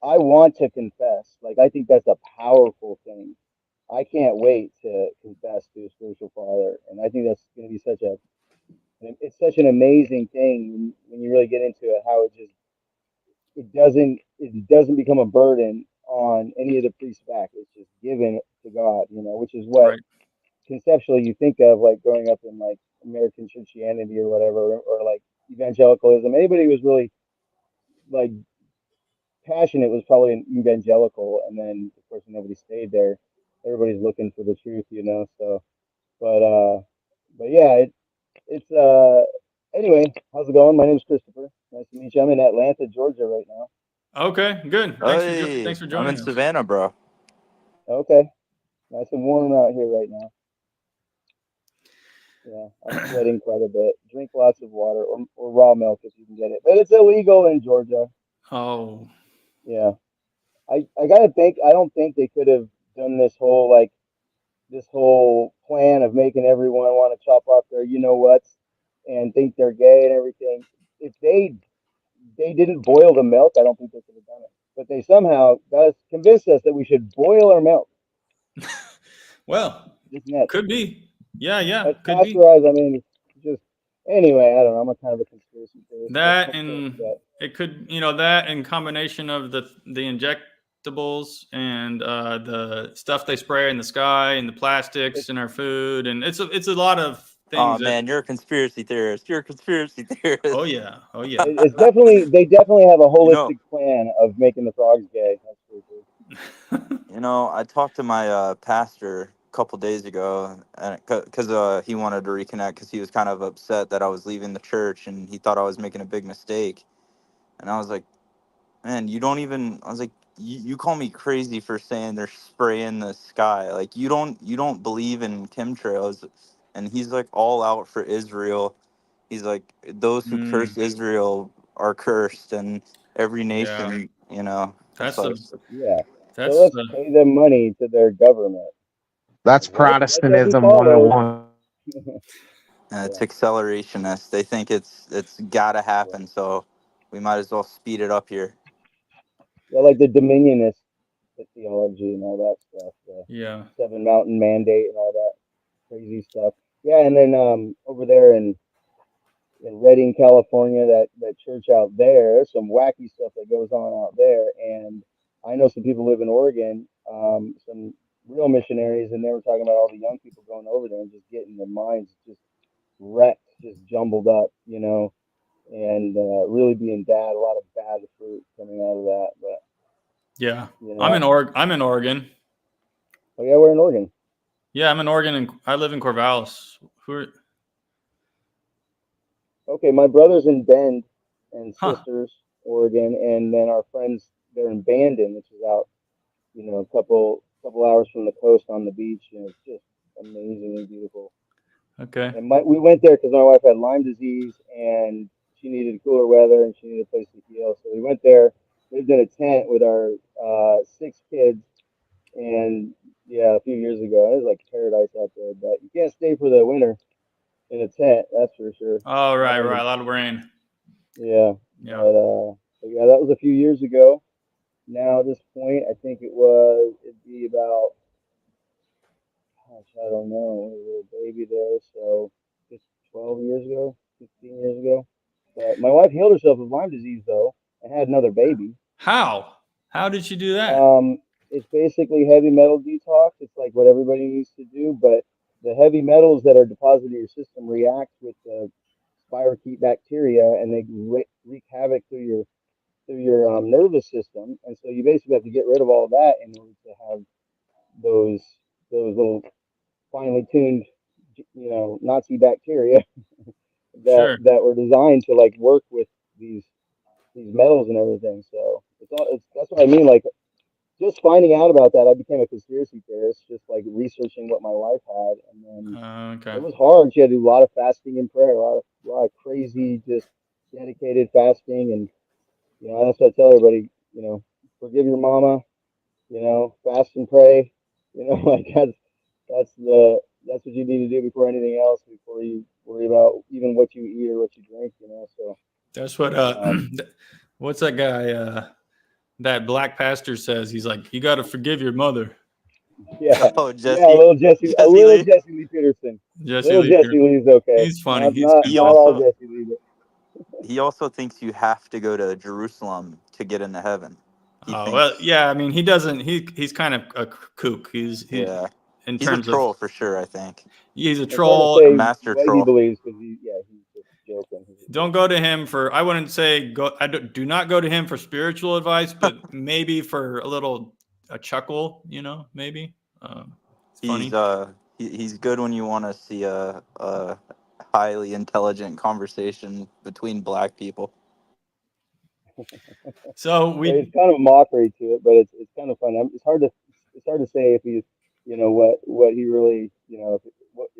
I want to confess. Like, I think that's a powerful thing. I can't wait to confess to a spiritual father, and I think that's going to be it's such an amazing thing when you really get into it. How it doesn't become a burden on any of the priests back. It's just given to God, which is what Right. conceptually you think of, like growing up in like American Christianity or whatever, or like evangelicalism. Anybody who was really like passionate was probably an evangelical, and then of course nobody stayed there. Everybody's looking for the truth, So, but yeah, it's anyway. How's it going? My name's Christopher. Nice to meet you. I'm in Atlanta, Georgia, right now. Okay, good. Hey, Thanks for I'm joining in us. Savannah, bro. Okay, nice and warm out here right now. Yeah, I'm sweating quite a bit. Drink lots of water or raw milk if you can get it, but it's illegal in Georgia. Oh, Yeah, I gotta think. I don't think they could have done this whole plan of making everyone want to chop off their whats and think they're gay and everything. If they didn't boil the milk, I don't think they could have done it. But they somehow convinced us that we should boil our milk. well, Just nuts. could be. Yeah, That's could be. pasteurized. I mean, just anyway. I don't know. I'm a kind of a conspiracy theorist. That and it could, that in combination of the injectables and the stuff they spray in the sky and the plastics in our food, and it's a lot of things. Oh man, you're a conspiracy theorist. You're a conspiracy theorist. Oh yeah. It's they definitely have a holistic plan of making the frogs gay. That's pretty cool. I talked to my pastor a couple days ago, because he wanted to reconnect because he was kind of upset that I was leaving the church and he thought I was making a big mistake. And I was like, man, you don't even. I was like, you call me crazy for saying they're spraying the sky. Like you don't believe in chemtrails. And he's like all out for Israel. He's like, those who curse Israel are cursed, and every nation, That's like, yeah. That's So let's pay them money to their government. That's That's what he Protestantism follows. 101. it's accelerationist. They think it's gotta happen, so we might as well speed it up here. Yeah, like the dominionist theology and all that stuff. The Seven Mountain Mandate and all that crazy stuff. Yeah, and then over there in Redding, California, that church out there, there's some wacky stuff that goes on out there. And I know some people live in Oregon, some real missionaries, and they were talking about all the young people going over there and just getting their minds just wrecked, just jumbled up, and really being bad. A lot of bad fruit coming out of that. But yeah, I'm in Oregon. Oh yeah, we're in Oregon. Yeah, I'm in Oregon, and I live in Corvallis. Okay, my brother's in Bend and sisters, Oregon, and then our friends they're in Bandon, which is out, a couple hours from the coast on the beach, and it's just amazingly beautiful. Okay. And we went there because my wife had Lyme disease and she needed cooler weather and she needed a place to heal. So we went there. lived in a tent with our 6 kids, and yeah, a few years ago, it was like paradise out there. But you can't stay for the winter in a tent, that's for sure. Oh, right, right, a lot of rain. Yeah, Yeah. But yeah, that was a few years ago. Now at this point, I think it'd be about, gosh, I don't know, a little baby there, so just 12 years ago, 15 years ago. But my wife healed herself of Lyme disease though, and had another baby. How? How did she do that? It's basically heavy metal detox. It's like what everybody needs to do, but the heavy metals that are deposited in your system react with the spirochete bacteria, and they wreak havoc through your nervous system. And so you basically have to get rid of all of that in order to have those little finely tuned, Nazi bacteria Sure. that were designed to like work with these metals and everything. So that's what I mean. Like, just finding out about that, I became a conspiracy theorist, just like researching what my wife had, and then Okay. it was hard. She had to do a lot of fasting and prayer, a lot of crazy, just dedicated fasting, and that's what I tell everybody. Forgive your mama. Fast and pray. Like that's what you need to do before anything else, before you worry about even what you eat or what you drink. So that's what what's that guy that black pastor says? He's like, you got to forgive your mother. Yeah, Oh, yeah, a little Jesse Lee. Jesse Lee Peterson. Jesse Lee. Lee's okay. He's funny. Not all Jesse Lee. But he also thinks you have to go to Jerusalem to get into heaven. Well, yeah. I mean, he doesn't. He's kind of a kook. He's in he's terms a troll of for sure. I think he's a troll. A master what troll. He believes, because he's just joking. Don't go to him for. I wouldn't say go. Do not go to him for spiritual advice, but maybe for a chuckle. Maybe. He's funny. He's good when you want to see a highly intelligent conversation between black people. So it's kind of a mockery to it, but it's kind of fun. It's hard to say if he's what he really if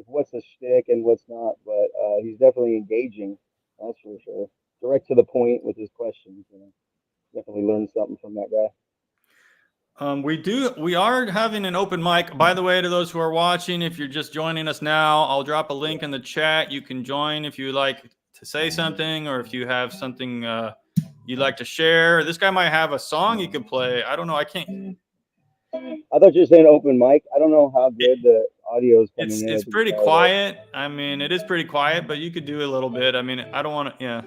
what's a shtick and what's not. But he's definitely engaging. That's for sure. Direct to the point with his questions. Definitely learned something from that guy. We are having an open mic. By the way, to those who are watching, if you're just joining us now, I'll drop a link in the chat. You can join if you like to say something, or if you have something you'd like to share. This guy might have a song he could play. I don't know. I can't. I thought you were saying open mic. I don't know how good the audio is coming in. It's pretty quiet. I mean, it is pretty quiet, but you could do a little bit. I mean, I don't want to. Yeah.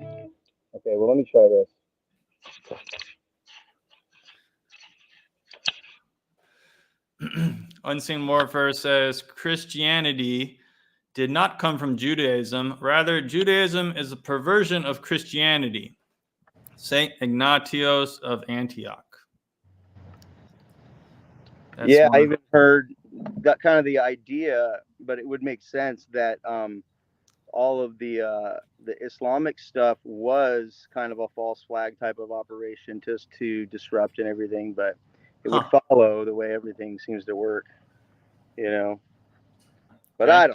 Okay. Well, let me try this. Unseen Warfare says Christianity did not come from Judaism. Rather, Judaism is a perversion of Christianity. Saint Ignatius of Antioch. I even heard that kind of the idea, but it would make sense that all of the Islamic stuff was kind of a false flag type of operation, just to disrupt and everything, but it would follow the way everything seems to work, But okay.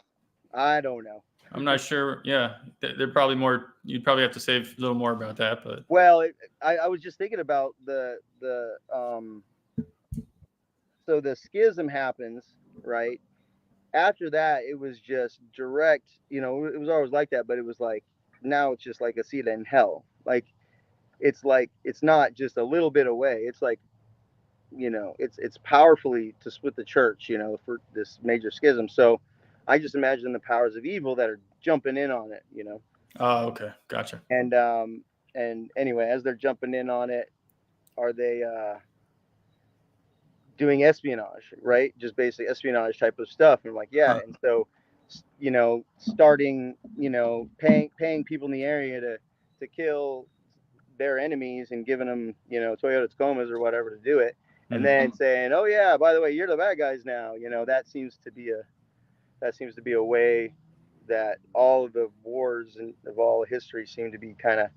I don't know. I'm not sure. Yeah, they're probably more. You'd probably have to say a little more about that. But I was just thinking about so the schism happens, right? After that, it was just direct. It was always like that, but it was like now it's just like a seat in hell. Like it's not just a little bit away. It's like it's powerfully to split the church. For this major schism. So I just imagine the powers of evil that are jumping in on it. Oh, okay, gotcha. And anyway, as they're jumping in on it, are they doing espionage, right? Just basically espionage type of stuff. And I'm like, yeah. And so, starting, paying people in the area to kill their enemies and giving them, Toyota Tacomas or whatever to do it. And then saying, oh yeah, by the way, you're the bad guys now. That seems to be a way that all of the wars and of all history seem to be kind of,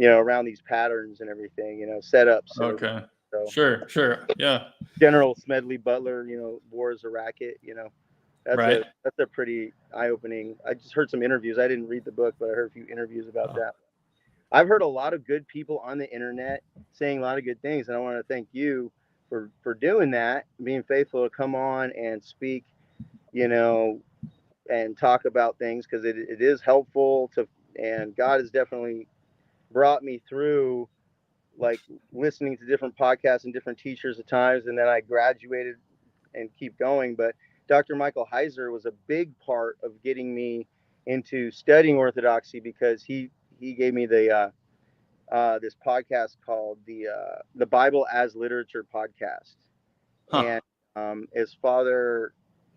around these patterns and everything, setups. Okay. So, sure. Yeah. General Smedley Butler, war is a racket, that's right. That's a pretty eye-opening. I just heard some interviews. I didn't read the book, but I heard a few interviews about that. I've heard a lot of good people on the internet saying a lot of good things, and I want to thank you for doing that, being faithful to come on and speak, you know, and talk about things, because it is helpful to, and God has definitely brought me through, like, listening to different podcasts and different teachers at times, and then I graduated and keep going. But Dr. Michael Heiser was a big part of getting me into studying Orthodoxy, because he gave me the this podcast called the Bible as Literature podcast, and his father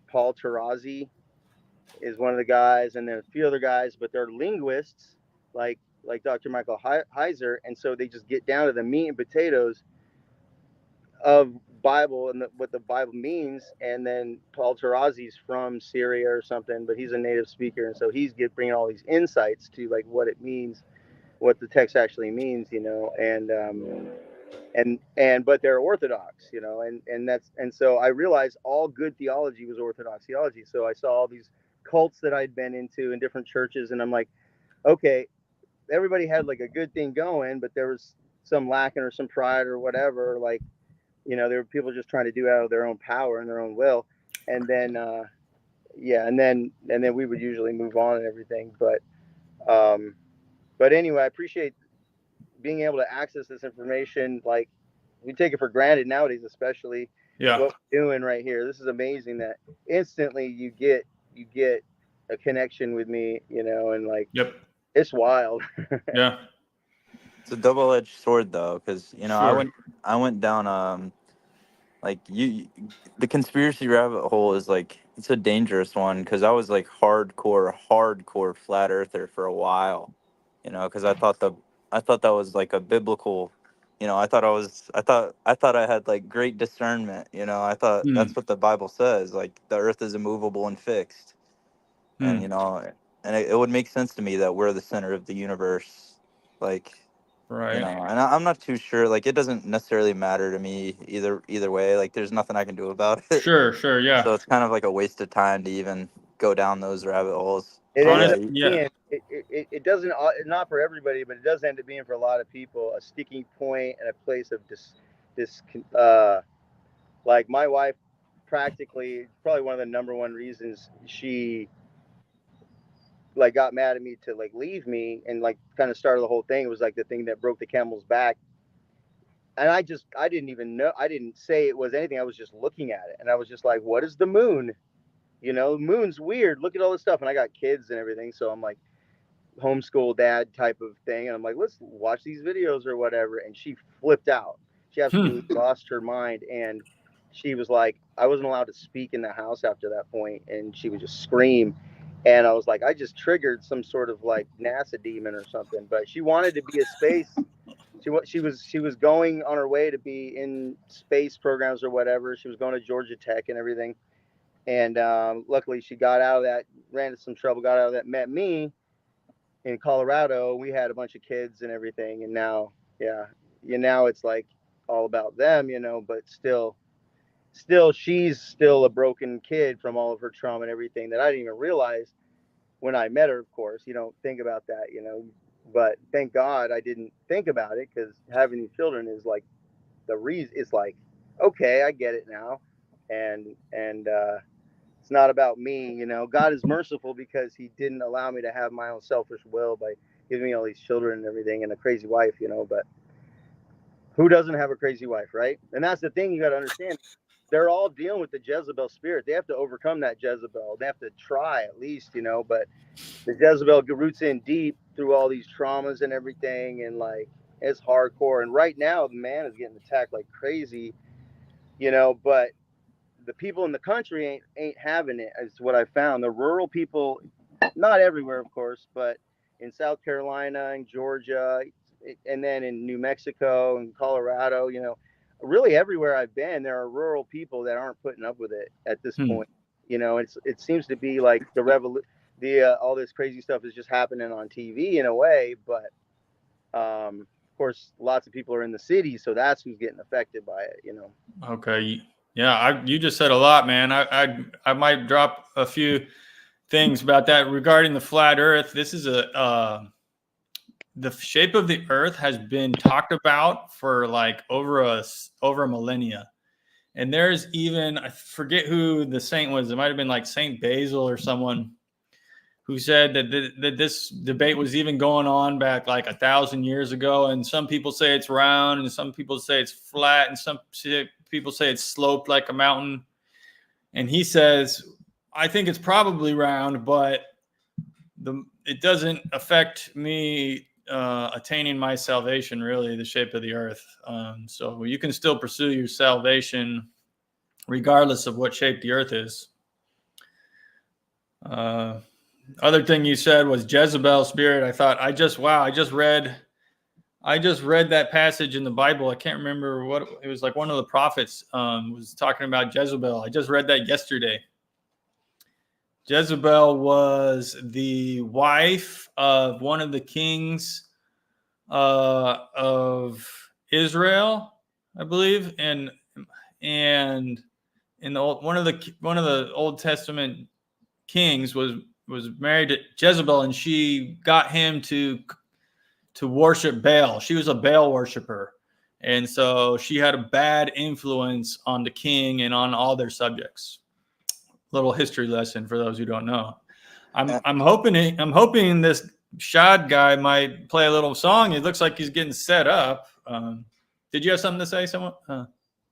Paul Tarazi is one of the guys, and then a few other guys, but they're linguists like Dr. Michael Heiser, and so they just get down to the meat and potatoes of Bible and what the Bible means. And then Paul Tarazi's from Syria or something, but he's a native speaker, and so he's bringing all these insights to, like, what it means, what the text actually means, and but they're Orthodox, and so I realized all good theology was Orthodox theology. So I saw all these cults that I'd been into in different churches, and I'm like, okay, everybody had like a good thing going, but there was some lacking or some pride or whatever. Like, there were people just trying to do out of their own power and their own will. And then, and then we would usually move on and everything. But anyway, I appreciate being able to access this information. Like, we take it for granted nowadays, especially what we're doing right here. This is amazing that instantly you get a connection with me, and like, it's wild. Yeah. It's a double-edged sword, though, because Sure. I went down like the conspiracy rabbit hole is like, it's a dangerous one, because I was like hardcore flat earther for a while, because I thought that was like a biblical, I thought I had like great discernment, I thought that's what the Bible says, like the earth is immovable and fixed, and and it would make sense to me that we're the center of the universe, like. Right. And I'm not too sure. Like, it doesn't necessarily matter to me either way. Like, there's nothing I can do about it. Sure, yeah. So it's kind of like a waste of time to even go down those rabbit holes. It ends up yeah. being, it doesn't, not for everybody, but it does end up being for a lot of people a sticking point and a place of like, my wife, practically, probably one of the number one reasons she like got mad at me to like leave me and like kind of started the whole thing. It was like the thing that broke the camel's back. And I didn't even know, I didn't say it was anything. I was just looking at it, and I was just like, what is the moon? Moon's weird. Look at all this stuff. And I got kids and everything, so I'm like, homeschool dad type of thing, and I'm like, let's watch these videos or whatever. And she flipped out. She absolutely lost her mind, and she was like, I wasn't allowed to speak in the house after that point, and she would just scream. And I was like, I just triggered some sort of like NASA demon or something. But she wanted to be a space. She was going on her way to be in space programs or whatever. She was going to Georgia Tech and everything. And luckily she got out of that, ran into some trouble, got out of that, met me in Colorado. We had a bunch of kids and everything. And now, now it's like all about them, but still she's still a broken kid from all of her trauma and everything that I didn't even realize when I met her. Of course, you don't think about that, but thank God I didn't think about it, because having these children is like the reason. It's like, okay, I get it now. And it's not about me, God is merciful, because he didn't allow me to have my own selfish will by giving me all these children and everything, and a crazy wife, but who doesn't have a crazy wife, right? And that's the thing you got to understand. They're all dealing with the Jezebel spirit. They have to overcome that Jezebel. They have to try at least, but the Jezebel roots in deep through all these traumas and everything, and like, it's hardcore. And right now the man is getting attacked like crazy, but the people in the country ain't having it. Is what I found. The rural people, not everywhere, of course, but in South Carolina and Georgia, and then in New Mexico and Colorado, really everywhere I've been, there are rural people that aren't putting up with it at this point. It seems to be like all this crazy stuff is just happening on TV in a way, but of course, lots of people are in the city, so that's who's getting affected by it. Okay. Yeah, you just said a lot, man. I might drop a few things about that regarding the flat Earth. This is the shape of the earth has been talked about for like over a millennia. And there's even, I forget who the saint was. It might have been like Saint Basil or someone who said that this debate was even going on back like 1,000 years ago. And some people say it's round, and some people say it's flat, and some people say it's sloped like a mountain. And he says, I think it's probably round, but it doesn't affect me attaining my salvation, really, the shape of the earth. So you can still pursue your salvation regardless of what shape the earth is. Other thing you said was Jezebel spirit. I thought, I just read that passage in the Bible. I can't remember what it was. Like one of the prophets was talking about Jezebel. I just read that yesterday. Jezebel was the wife of one of the kings of Israel, I believe, and in the one of the Old Testament kings was married to Jezebel, and she got him to worship Baal. She was a Baal worshiper, and so she had a bad influence on the king and on all their subjects. Little history lesson for those who don't know. I'm hoping this Shad guy might play a little song. It looks like he's getting set up. Did you have something to say, someone?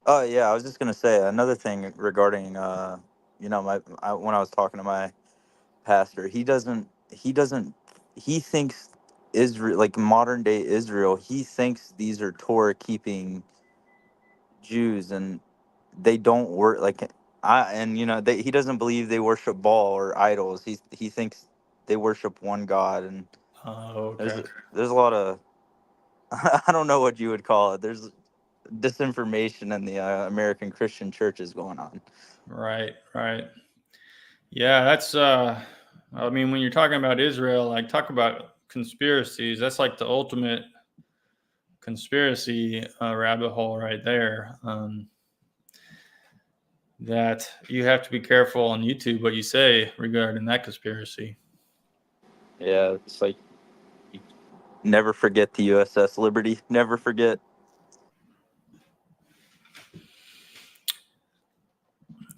Oh yeah, I was just gonna say another thing regarding when I was talking to my pastor, he thinks Israel, like modern day Israel, he thinks these are Torah keeping Jews, and they don't work like he doesn't believe they worship Baal or idols. He thinks they worship one God, and Okay. there's a lot of I don't know what you would call it. There's disinformation in the American Christian churches going on. Right. Yeah, that's I mean, when you're talking about Israel, like talk about conspiracies, that's like the ultimate conspiracy rabbit hole right there. That you have to be careful on YouTube what you say regarding that conspiracy. Yeah, it's like never forget the USS Liberty. Never forget.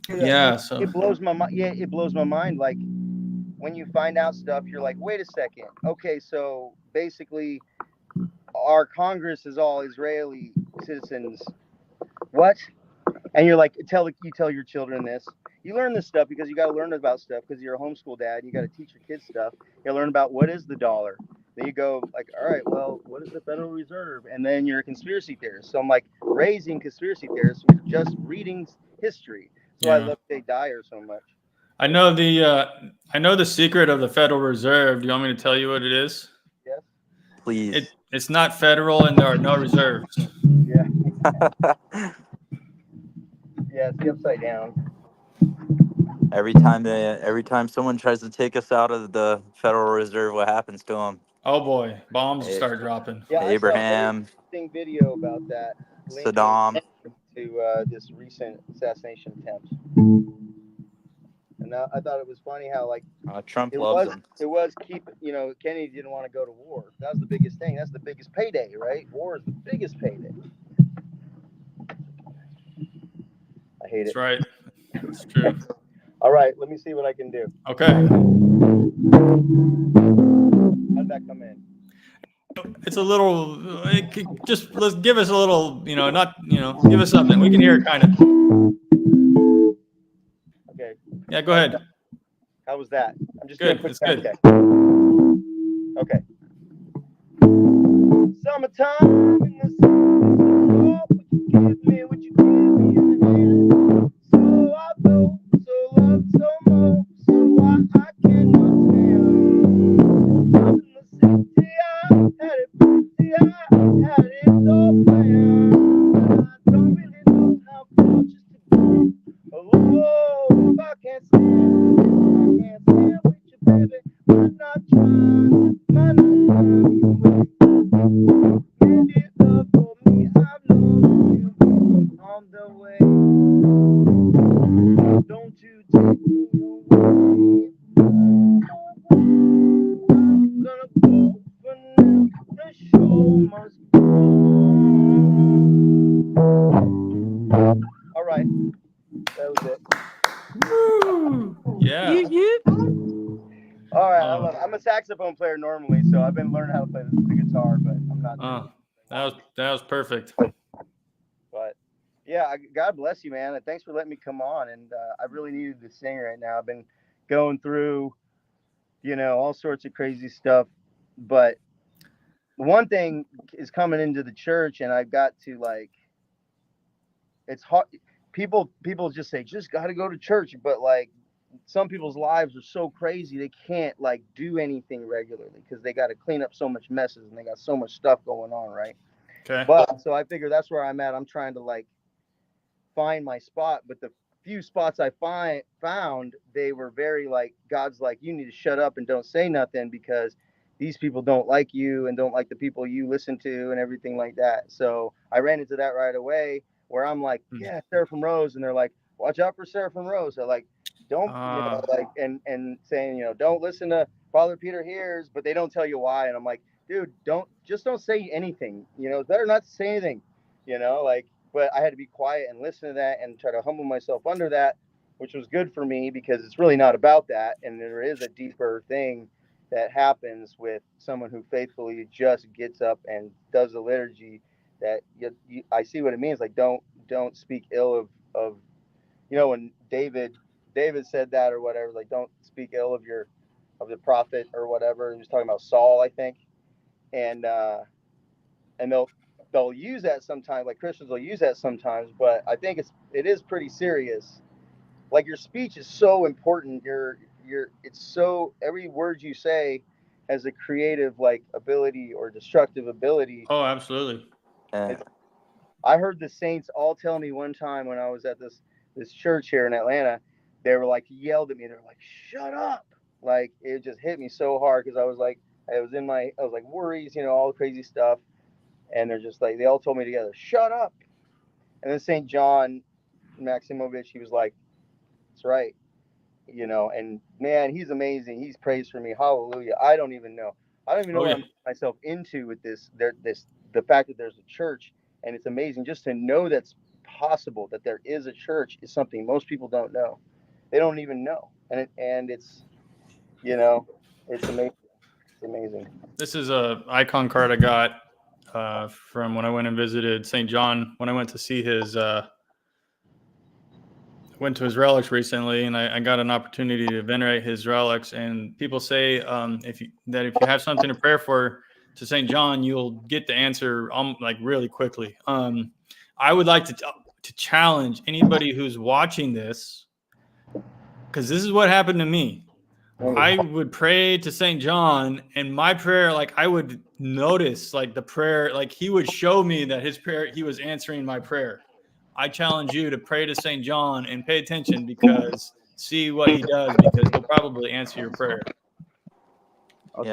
Yeah, so it blows my mind. Yeah, it blows my mind. Like when you find out stuff, you're like, wait a second. Okay, so basically, our Congress is all Israeli citizens. What? And you're like, you tell your children this. You learn this stuff because you got to learn about stuff because you're a homeschool dad. You got to teach your kids stuff. You learn about what is the dollar. Then you go like, all right, well, what is the Federal Reserve? And then you're a conspiracy theorist. So I'm like raising conspiracy theorists with just reading history. So I love Jay Dyer so much. I know the secret of the Federal Reserve. Do you want me to tell you what it is? Yes. Please. It's not federal, and there are no reserves. Yeah. Yeah, it's the upside down. Every time someone tries to take us out of the Federal Reserve, what happens to them? Oh boy, bombs start dropping. Yeah, Abraham. I saw a interesting video about that. Saddam. To this recent assassination attempt. And I thought it was funny how like Trump loves him. It was Kennedy didn't want to go to war. That was the biggest thing. That's the biggest payday, right? War is the biggest payday. I hate it. That's right. It's true. All right, let me see what I can do. Okay. How did that come in? It's a little. Let's give us a little. Give us something. We can hear it kind of. Okay. Yeah, go ahead. How was that? I'm just good. It's good. Okay. Summertime in the sun. Give me what you give me in the hand. So I know, so love, so more, so why I cannot stand. I'm in the city, I had it pretty, I had it so planned. I don't really know how far just to go. Oh, if I can't stand with you, baby, why not try? Why not try you? Give it love for me, I've known you on the way. Don't you take me away. I'm gonna go for now. Yeah. All right, I'm a saxophone player normally, so I've been learning how to play the guitar, but I'm not. That was perfect. But yeah, God bless you, man, and thanks for letting me come on. And I really needed to sing right now. I've been going through, all sorts of crazy stuff, but one thing is coming into the church, and I've got to it's hard. People just say just got to go to church, but some people's lives are so crazy they can't do anything regularly because they got to clean up so much messes and they got so much stuff going on, right? Okay. But so I figure that's where I'm at. I'm trying to find my spot, but the few spots I found, they were very God's you need to shut up and don't say nothing because these people don't like you and don't like the people you listen to and everything like that. So I ran into that right away where I'm like, yeah, Seraphim Rose, and they're like, watch out for Seraphim Rose. So don't and saying, don't listen to Father Peter Hears, but they don't tell you why. And I'm like, dude, don't say anything. It's better not to say anything. But I had to be quiet and listen to that and try to humble myself under that, which was good for me because it's really not about that. And there is a deeper thing that happens with someone who faithfully just gets up and does the liturgy that I see what it means. Don't speak ill of when David said that or whatever, don't speak ill of the prophet or whatever. He was talking about Saul, I think. And they'll use that sometimes, Christians will use that sometimes, but I think it is pretty serious. Your speech is so important. It's so, every word you say has a creative ability or destructive ability. Oh, absolutely. I heard the saints all tell me one time when I was at this church here in Atlanta, they were yelled at me. They were like, shut up. It just hit me so hard because I was worries, all the crazy stuff. And they're just they all told me together, shut up. And then St. John Maximovich, he was like, that's right. And man, he's amazing. He's praised for me. Hallelujah. I don't even know what I'm putting myself into with this. The fact that there's a church, and it's amazing just to know that's possible, that there is a church, is something most people don't know. They don't even know. And it's, it's amazing. It's amazing. This is a icon card I got from when I went and visited St. John, when I went to see went to his relics recently, and I got an opportunity to venerate his relics. And people say if you have something to pray for to St. John, you'll get the answer really quickly. I would like to challenge anybody who's watching this, because this is what happened to me. I would pray to St. John, and my prayer, I would notice the prayer, he would show me that his prayer, he was answering my prayer. I challenge you to pray to St. John and pay attention, because see what he does, because he'll probably answer your prayer. I'll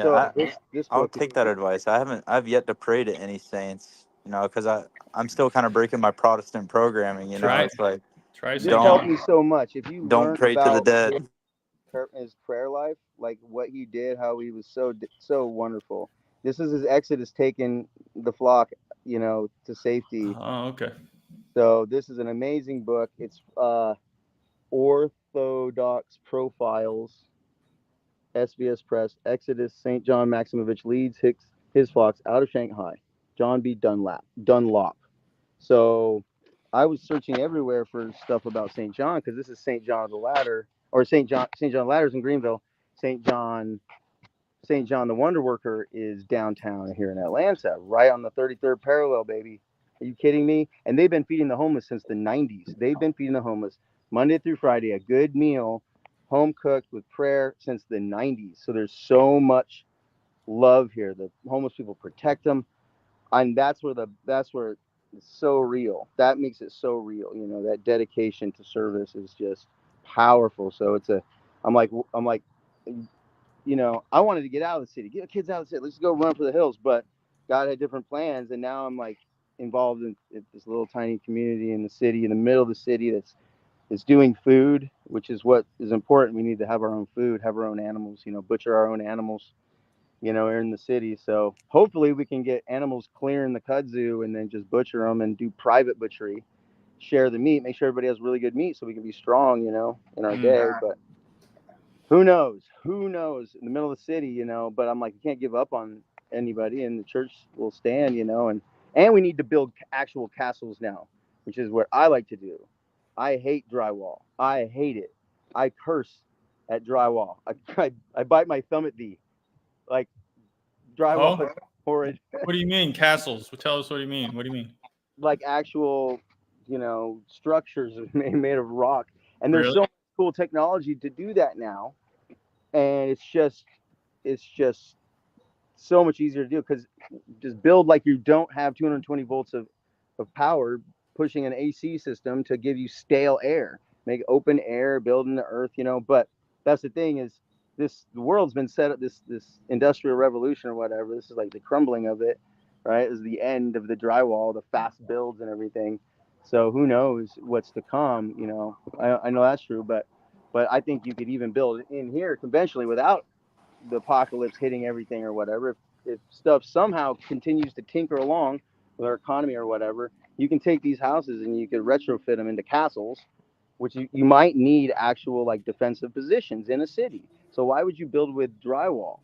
take that advice. I've yet to pray to any saints, because I'm still kind of breaking my Protestant programming, It's this helped me so much. If you don't pray to the dead. His prayer life, what he did, how he was so wonderful. This is his exodus, taking the flock, to safety. Oh, okay. So this is an amazing book. It's Orthodox Profiles, SBS Press, Exodus. St. John Maximovich leads his flocks out of Shanghai. John B. Dunlop. So I was searching everywhere for stuff about St. John, because this is St. John of the Ladder, or St. John Ladder's in Greenville. St. John the Wonder Worker is downtown here in Atlanta, right on the 33rd parallel, baby. Are you kidding me? And they've been feeding the homeless since the 90s. They've been feeding the homeless Monday through Friday, a good meal, home cooked with prayer, since the 90s. So there's so much love here. The homeless people protect them, and that's where it's so real. That makes it so real. That dedication to service is just powerful. So I'm like, I wanted to get out of the city, get the kids out of the city. Let's go run for the hills. But God had different plans, and now I'm involved in this little tiny community in the city, in the middle of the city, that's doing food, which is what is important. We need to have our own food, have our own animals, butcher our own animals, in the city. So hopefully we can get animals clear in the kudzu and then just butcher them and do private butchery, share the meat, make sure everybody has really good meat so we can be strong, in our day. But Who knows? Who knows? In the middle of the city, you know. But I'm like, you can't give up on anybody, and the church will stand, you know. And we need to build actual castles now, which is what I like to do. I hate drywall. I hate it. I curse at drywall. I bite my thumb at thee. Like drywall is horrid. What do you mean castles? Tell us what you mean. What do you mean? Like actual, you know, structures made of rock, and there's Really? so much cool technology to do that now, and it's just so much easier to do because just build like you don't have 220 volts of power pushing an AC system to give you stale air, make open air, build in the earth, you know. But that's the thing is the world's been set up, this industrial revolution or whatever. This is like the crumbling of it, right? This is the end of the drywall, the fast builds and everything. So who knows what's to come, you know. I know that's true, but I think you could even build in here conventionally without the apocalypse hitting everything or whatever. If stuff somehow continues to tinker along with our economy or whatever, you can take these houses and you could retrofit them into castles, which you might need actual like defensive positions in a city. So why would you build with drywall?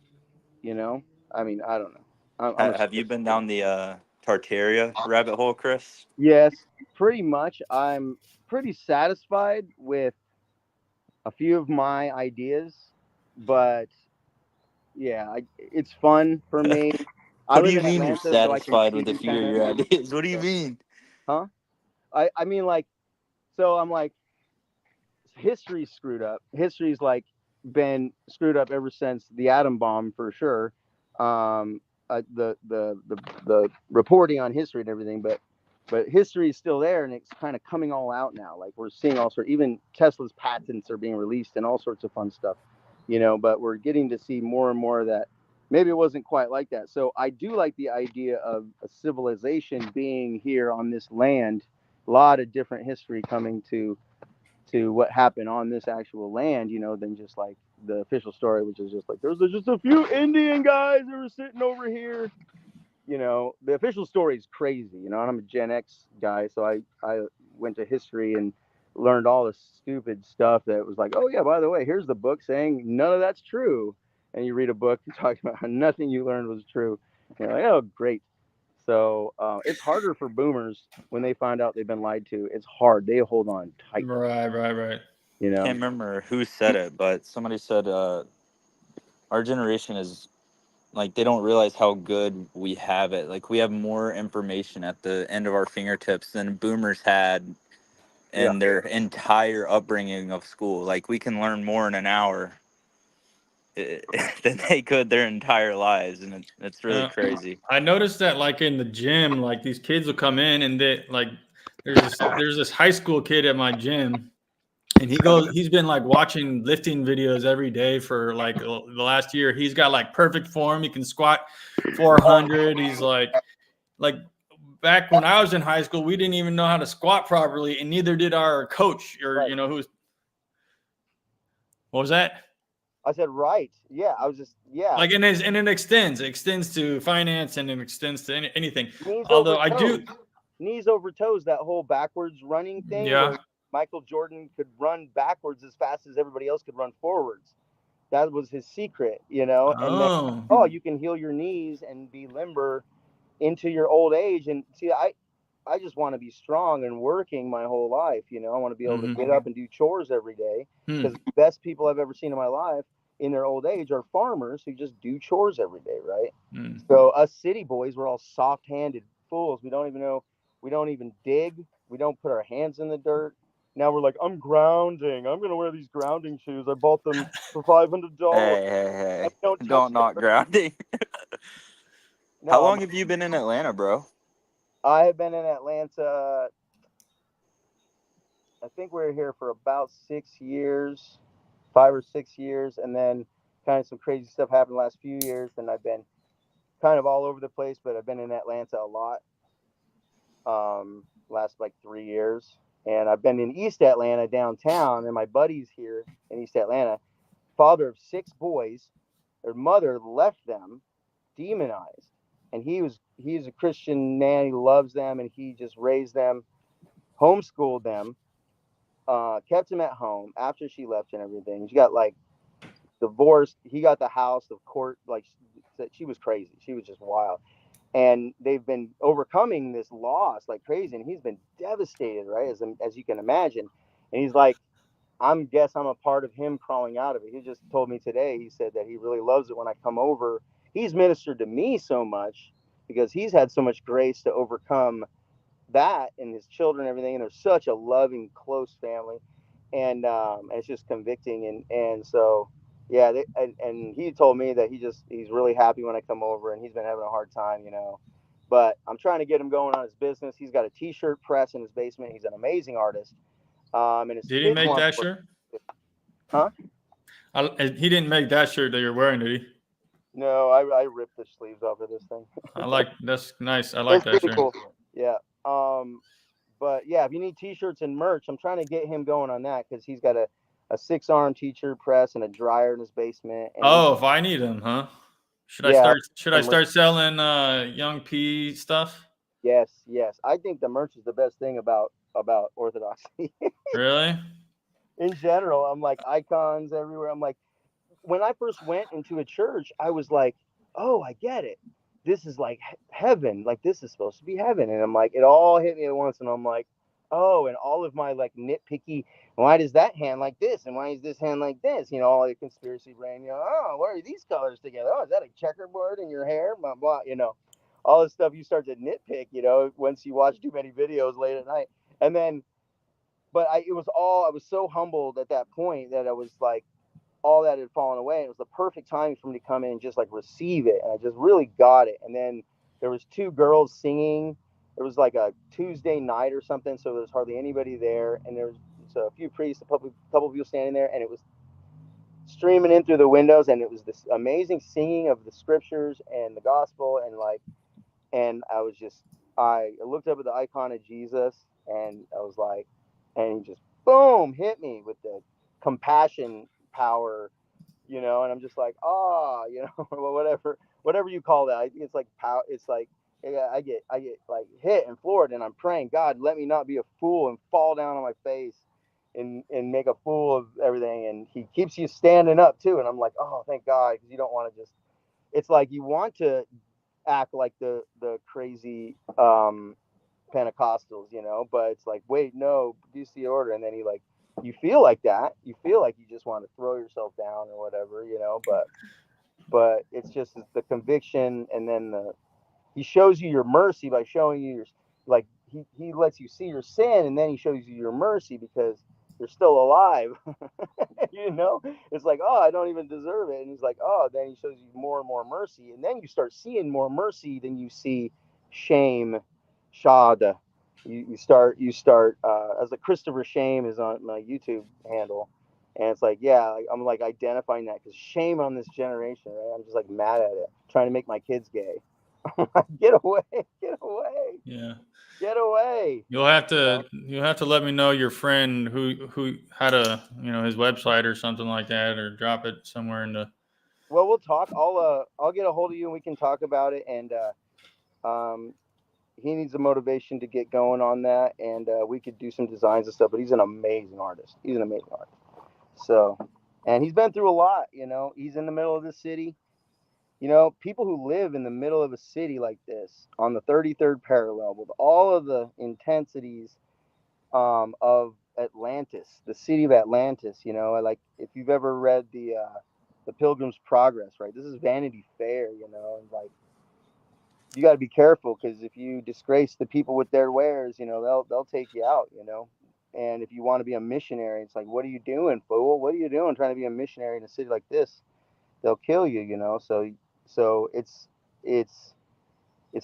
You know, I mean, I don't know. Have you been down the Tartaria rabbit hole, Chris? Yes, pretty much. I'm pretty satisfied with a few of my ideas, but yeah, it's fun for me. What do you mean you're satisfied with a few of your ideas? ideas? What do you mean? Huh? I mean, like, so I'm like, history's screwed up. History's like been screwed up ever since the atom bomb for sure. The reporting on history and everything, but history is still there and it's kind of coming all out now. Like we're seeing all sorts, even Tesla's patents are being released and all sorts of fun stuff, you know. But we're getting to see more and more of that. Maybe it wasn't quite like that. So I do like the idea of a civilization being here on this land. A lot of different history coming to what happened on this actual land, you know, than just like the official story, which is just like there's just a few Indian guys that were sitting over here. You know, the official story is crazy, you know, and I'm a Gen X guy, so I went to history and learned all this stupid stuff that was like, oh yeah, by the way, here's the book saying none of that's true. And you read a book talking about how nothing you learned was true. And you're like, oh, great. So it's harder for boomers when they find out they've been lied to. It's hard. They hold on tight. Right. You know? I can't remember who said it, but somebody said our generation is like they don't realize how good we have it. Like we have more information at the end of our fingertips than boomers had in their entire upbringing of school. Like we can learn more in an hour than they could their entire lives, and it's really crazy. I noticed that like in the gym, like these kids will come in and they like there's this high school kid at my gym, and he's been like watching lifting videos every day for like the last year. He's got like perfect form. He can squat 400. He's like back when I was in high school, we didn't even know how to squat properly, and neither did our coach or you know who's. What was that? I said, right. Yeah. I was just, yeah. Like, and it extends to finance and it extends to anything. Knees Although over toes. Knees over toes, that whole backwards running thing. Yeah. Where Michael Jordan could run backwards as fast as everybody else could run forwards. That was his secret, you know. And then, you can heal your knees and be limber into your old age. And see, I just want to be strong and working my whole life. You know, I want to be able to get up and do chores every day because the best people I've ever seen in my life in their old age are farmers who just do chores every day. Right. So us city boys, we're all soft handed fools. We don't even know. We don't even dig. We don't put our hands in the dirt. Now we're like, I'm grounding. I'm going to wear these grounding shoes. I bought them for $500. Hey. Don't knock grounding. How long have you been in Atlanta, bro? I have been in Atlanta, I think we were here for about 6 years, 5 or 6 years, and then kind of some crazy stuff happened the last few years, and I've been kind of all over the place, but I've been in Atlanta a lot, last like 3 years, and I've been in East Atlanta downtown, and my buddy's here in East Atlanta, father of 6 boys, their mother left them demonized. And he's a Christian man. He loves them, and he just raised them, homeschooled them, kept them at home after she left and everything. She got like divorced. He got the house, the court, like she was crazy. She was just wild. And they've been overcoming this loss like crazy. And he's been devastated, right? As you can imagine. And he's like, I'm a part of him crawling out of it. He just told me today, he said that he really loves it when I come over. He's ministered to me so much because he's had so much grace to overcome that and his children and everything. And they're such a loving, close family. And it's just convicting. And so, yeah, and he told me that he's really happy when I come over, and he's been having a hard time, but I'm trying to get him going on his business. He's got a t-shirt press in his basement. He's an amazing artist. And his Did he make that shirt? Huh? He didn't make that shirt that you're wearing, did he? No, I ripped the sleeves off of this thing. That's nice. I like that shirt. Cool. Yeah. But yeah, if you need t-shirts and merch, I'm trying to get him going on that because he's got a 6-arm t-shirt press and a dryer in his basement. And if I need them, huh? Should I start selling Young P stuff? Yes. I think the merch is the best thing about Orthodoxy. Really? In general, I'm like icons everywhere. I'm like, when I first went into a church, I was like, oh, I get it. This is like heaven. Like this is supposed to be heaven. And I'm like, it all hit me at once. And I'm like, oh, and all of my like nitpicky, why does that hand like this? And why is this hand like this? All the conspiracy brain, oh, why are these colors together? Oh, is that a checkerboard in your hair? Blah, blah, all this stuff you start to nitpick, once you watch too many videos late at night. And then, but I was so humbled at that point that I was like, all that had fallen away. And it was the perfect time for me to come in and just like receive it. And I just really got it. And then there was 2 girls singing. It was like a Tuesday night or something. So there was hardly anybody there. And there was a few priests, a couple of people standing there, and it was streaming in through the windows. And it was this amazing singing of the scriptures and the gospel. And I looked up at the icon of Jesus, and I was like, and he just boom, hit me with the compassion power, and I'm just like, whatever you call that. I think it's like power. It's like, yeah, I get like hit and floored, and I'm praying, God, let me not be a fool and fall down on my face and make a fool of everything. And he keeps you standing up too. And I'm like, oh, thank God. Because you don't want to just, it's like you want to act like the crazy Pentecostals, but it's like, wait, no, do the order. And then you feel like that. You feel like you just want to throw yourself down or whatever, but it's just the conviction. And then he shows you your mercy by showing you he lets you see your sin, and then he shows you your mercy because you're still alive. It's like, oh, I don't even deserve it. And he's like, oh, then he shows you more and more mercy. And then you start seeing more mercy than you see shame, shada. You start as the Christopher Shame is on my YouTube handle. And it's like, yeah, I'm like identifying that because shame on this generation, right? I'm just like mad at it, trying to make my kids gay. Get away. Yeah. Get away. You'll have to let me know your friend who had his website or something like that, or drop it somewhere in the. Well, we'll talk. I'll get a hold of you and we can talk about it. And he needs a motivation to get going on that, and we could do some designs and stuff. But he's an amazing artist. So, and he's been through a lot. He's in the middle of the city. People who live in the middle of a city like this on the 33rd parallel with all of the intensities of Atlantis, the city of Atlantis, like if you've ever read the Pilgrim's Progress, right? This is Vanity Fair, and like you got to be careful because if you disgrace the people with their wares, they'll take you out, And if you want to be a missionary, it's like, what are you doing, fool? What are you doing trying to be a missionary in a city like this? They'll kill you, So it's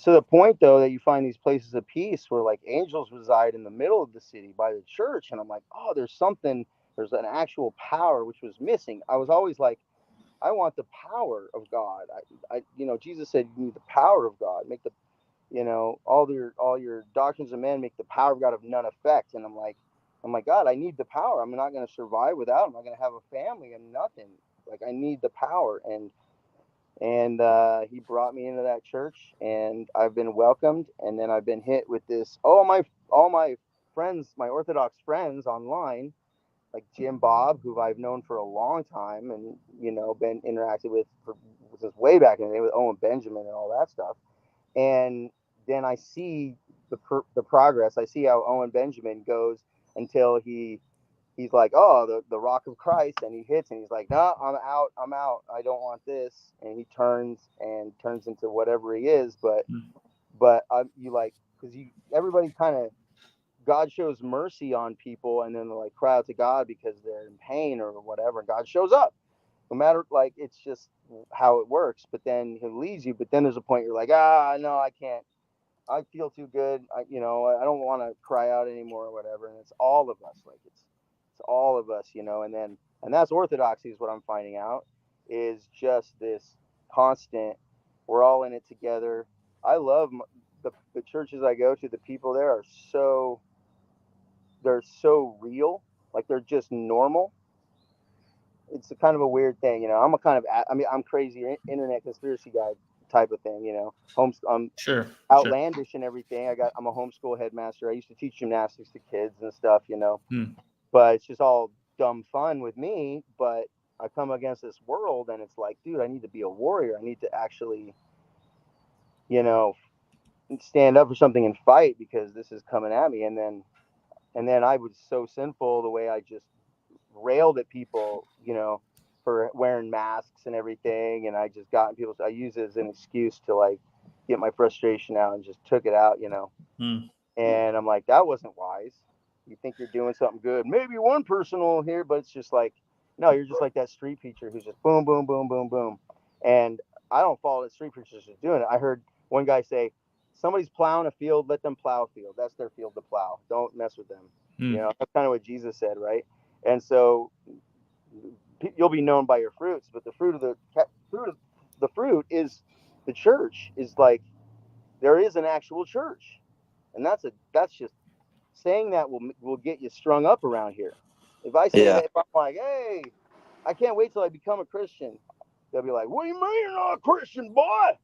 to the point though that you find these places of peace where like angels reside in the middle of the city by the church, and I'm like, oh, there's an actual power which was missing. I was always like, I want the power of God. Jesus said you need the power of God. Make the, all your doctrines of men make the power of God of none effect. And I'm like, God, I need the power. I'm not going to survive without him. I'm not going to have a family and nothing. Like I need the power. And he brought me into that church, and I've been welcomed. And then I've been hit with this. All my friends, my Orthodox friends online, like Jim Bob, who I've known for a long time, and been interacted with since way back in the day with Owen Benjamin and all that stuff. And then I see the progress. I see how Owen Benjamin goes until he's like, oh, the rock of Christ, and he hits, and he's like, no, I'm out, I don't want this, and he turns into whatever he is. But you like, because everybody kind of, God shows mercy on people, and then they like cry out to God because they're in pain or whatever, and God shows up. No matter, like, it's just how it works. But then he leaves you. But then there's a point you're like, no, I can't. I feel too good. I don't want to cry out anymore or whatever. And it's all of us. Like it's all of us, and that's orthodoxy is what I'm finding out is just this constant. We're all in it together. I love the churches I go to. The people there are they're so real. Like they're just normal. It's a kind of a weird thing, I'm a kind of, I'm crazy internet conspiracy guy type of thing, Sure. Outlandish and everything. I'm a homeschool headmaster. I used to teach gymnastics to kids and stuff, but it's just all dumb fun with me. But I come against this world and it's like, dude, I need to be a warrior. I need to actually, stand up for something and fight because this is coming at me. And then I was so sinful the way I just railed at people, for wearing masks and everything. And I just got in people. I used it as an excuse to like get my frustration out and just took it out, And I'm like, that wasn't wise. You think you're doing something good. Maybe one person will hear, but it's just like, no, you're just like that street preacher who's just boom, boom, boom, boom, boom. And I don't follow the street preachers just doing it. I heard one guy say, somebody's plowing a field, let them plow a field. That's their field to plow. Don't mess with them. That's kind of what Jesus said, right? And so you'll be known by your fruits, but the fruit is the church. Is like there is an actual church, and that's just saying that will get you strung up around here. If I say that, if I'm like, hey, I can't wait till I become a Christian, they'll be like, what do you mean you're not a Christian, boy?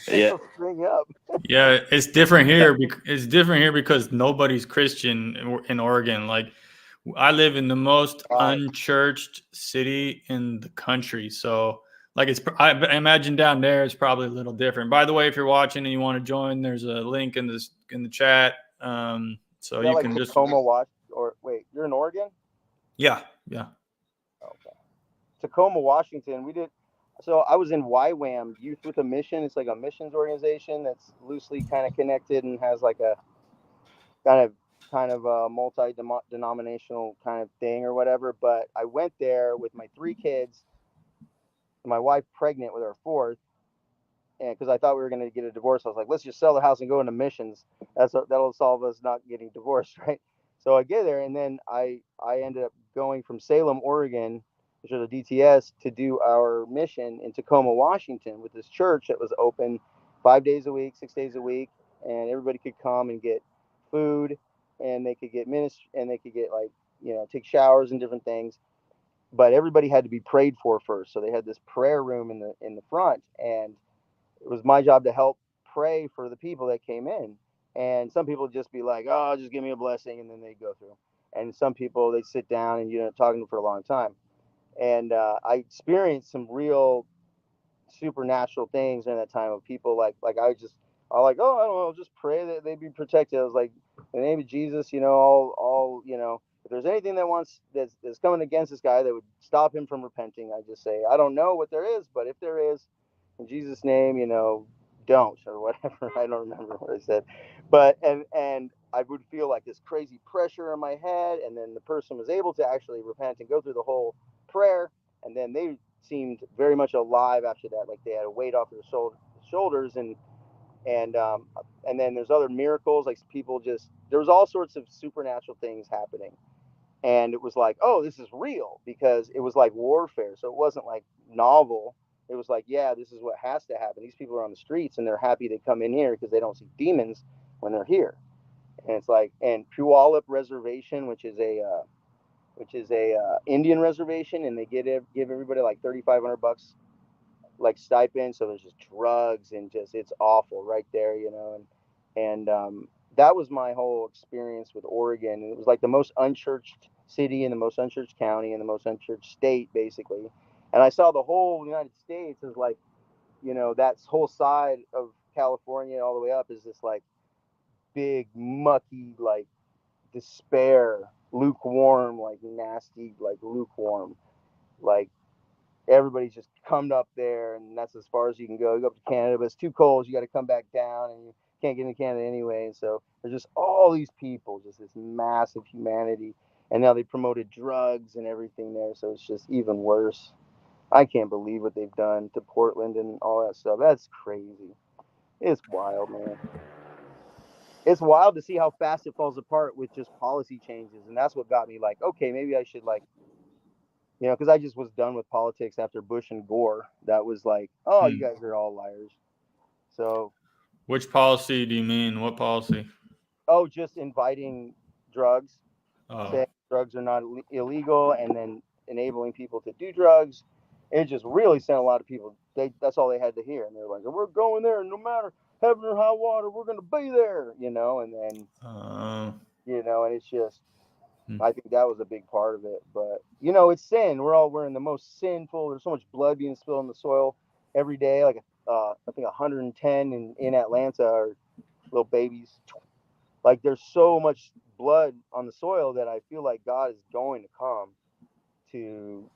Yeah. String up. Yeah, it's different here. It's different here because nobody's Christian in Oregon. Like, I live in the most unchurched city in the country, so like I imagine down there it's probably a little different. By the way, if you're watching and you want to join, there's a link in the chat. So you like can just Tacoma, or wait, you're in Oregon? Yeah. Okay. Tacoma, Washington. So I was in YWAM, Youth with a Mission. It's like a missions organization that's loosely kind of connected and has like a kind of a multi-denominational kind of thing or whatever. But I went there with my 3 kids, my wife pregnant with our 4th, and because I thought we were going to get a divorce, I was like, let's just sell the house and go into missions. That'll solve us not getting divorced, right? So I get there, and then I ended up going from Salem, Oregon, which is a DTS, to do our mission in Tacoma, Washington, with this church that was open 5 days a week, 6 days a week, and everybody could come and get food, and they could get ministry, and they could get take showers and different things. But everybody had to be prayed for first, so they had this prayer room in the front, and it was my job to help pray for the people that came in. And some people just be like, oh, just give me a blessing, and then they go through. And some people, they sit down and talking to them for a long time. And I experienced some real supernatural things during that time of people I like, oh, I don't know, just pray that they be protected. I was like, in the name of Jesus, all if there's anything that's coming against this guy that would stop him from repenting, I just say, I don't know what there is, but if there is, in Jesus' name, don't, or whatever. I don't remember what I said, but and I would feel like this crazy pressure in my head, and then the person was able to actually repent and go through the whole prayer, and then they seemed very much alive after that, like they had a weight off their shoulders, and then there's other miracles, like there was all sorts of supernatural things happening. And it was like, oh, this is real, because it was like warfare. So it wasn't like novel. It was like, yeah, this is what has to happen. These people are on the streets and they're happy to come in here because they don't see demons when they're here. And it's like, and Puyallup Reservation, which is a Indian reservation, and they give everybody like $3,500 like stipend. So there's just drugs and just, it's awful right there, and that was my whole experience with Oregon. It was like the most unchurched city in the most unchurched county in the most unchurched state, basically. And I saw the whole United States as like, that whole side of California all the way up is this like big, mucky, like despair, lukewarm, like nasty, like lukewarm, like everybody's just come up there, and that's as far as you can go. You go up to Canada, but it's too cold. You got to come back down, and you can't get into Canada anyway. And so there's just all these people, just this massive humanity. And now they promoted drugs and everything there, so it's just even worse. I can't believe what they've done to Portland and all that stuff. That's crazy. It's wild, man. It's wild to see how fast it falls apart with just policy changes. And that's what got me like, okay, maybe I should like, because I just was done with politics after Bush and Gore. That was like, oh, you guys are all liars. So, which policy do you mean? What policy? Oh, just inviting drugs, saying drugs are not illegal, and then enabling people to do drugs. It just really sent a lot of people. That's all they had to hear, and they're like, "We're going there, no matter heaven or high water, we're going to be there," And then, and it's just. I think that was a big part of it, but it's sin. We're in the most sinful. There's so much blood being spilled in the soil every day. Like I think 110 in Atlanta are little babies. Like there's so much blood on the soil that I feel like God is going to come to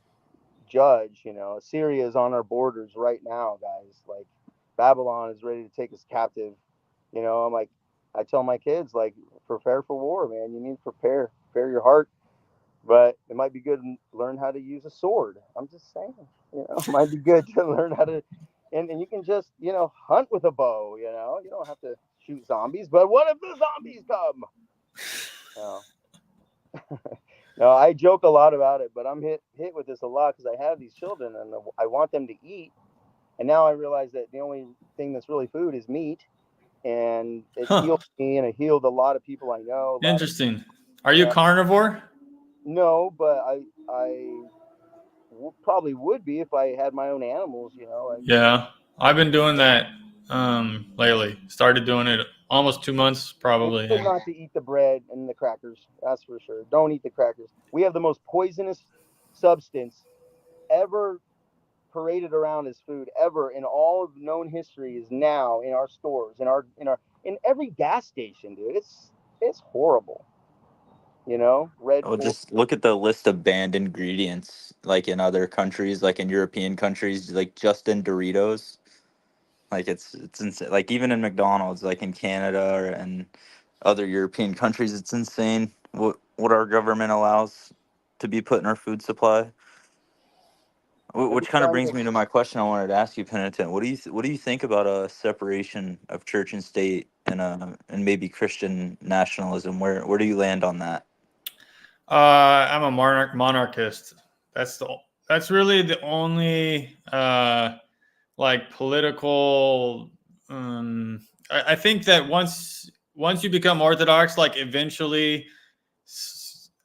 judge. Syria is on our borders right now, guys. Like Babylon is ready to take us captive. I'm like, I tell my kids, like, prepare for war, man. You need to prepare your heart, but it might be good to learn how to use a sword. I'm just saying, it might be good to learn how to, and you can just, hunt with a bow, you don't have to shoot zombies, but what if the zombies come? No, I joke a lot about it, but I'm hit with this a lot because I have these children and I want them to eat. And now I realize that the only thing that's really food is meat. And it healed me, and it healed a lot of people I know. Interesting. Are you carnivore? No, but I probably would be if I had my own animals. Yeah, I've been doing that lately. Started doing it almost 2 months, probably. It's not to eat the bread and the crackers. That's for sure. Don't eat the crackers. We have the most poisonous substance ever paraded around as food ever in all of known history is now in our stores, in every gas station, dude. It's horrible. Just look at the list of banned ingredients, like in other countries, like in European countries, like just in Doritos. Like it's insane. Like even in McDonald's, like in Canada and other European countries, it's insane what our government allows to be put in our food supply. Which kind of brings me to my question I wanted to ask you, Penitent. What do you think about a separation of church and state and maybe Christian nationalism? Where do you land on that? I'm a monarchist. That's really the only like political. I think that once you become Orthodox, like eventually,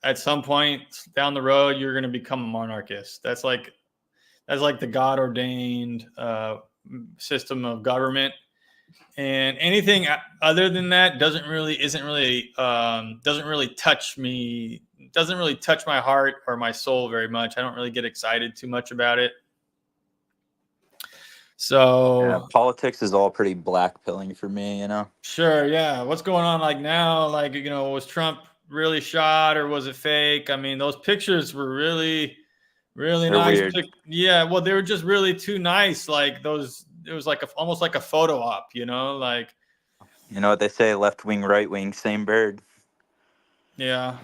at some point down the road, you're going to become a monarchist. That's like the God ordained system of government. And anything other than that doesn't really touch me. Doesn't really touch my heart or my soul very much. I don't really get excited too much about it. So politics is all pretty black pilling for me, Sure, yeah. What's going on like now? Like, was Trump really shot or was it fake? I mean, those pictures were really, really nice. Yeah, well, they were just really too nice. Like those, it was like almost like a photo op, like. You know what they say, left wing, right wing, same bird. Yeah.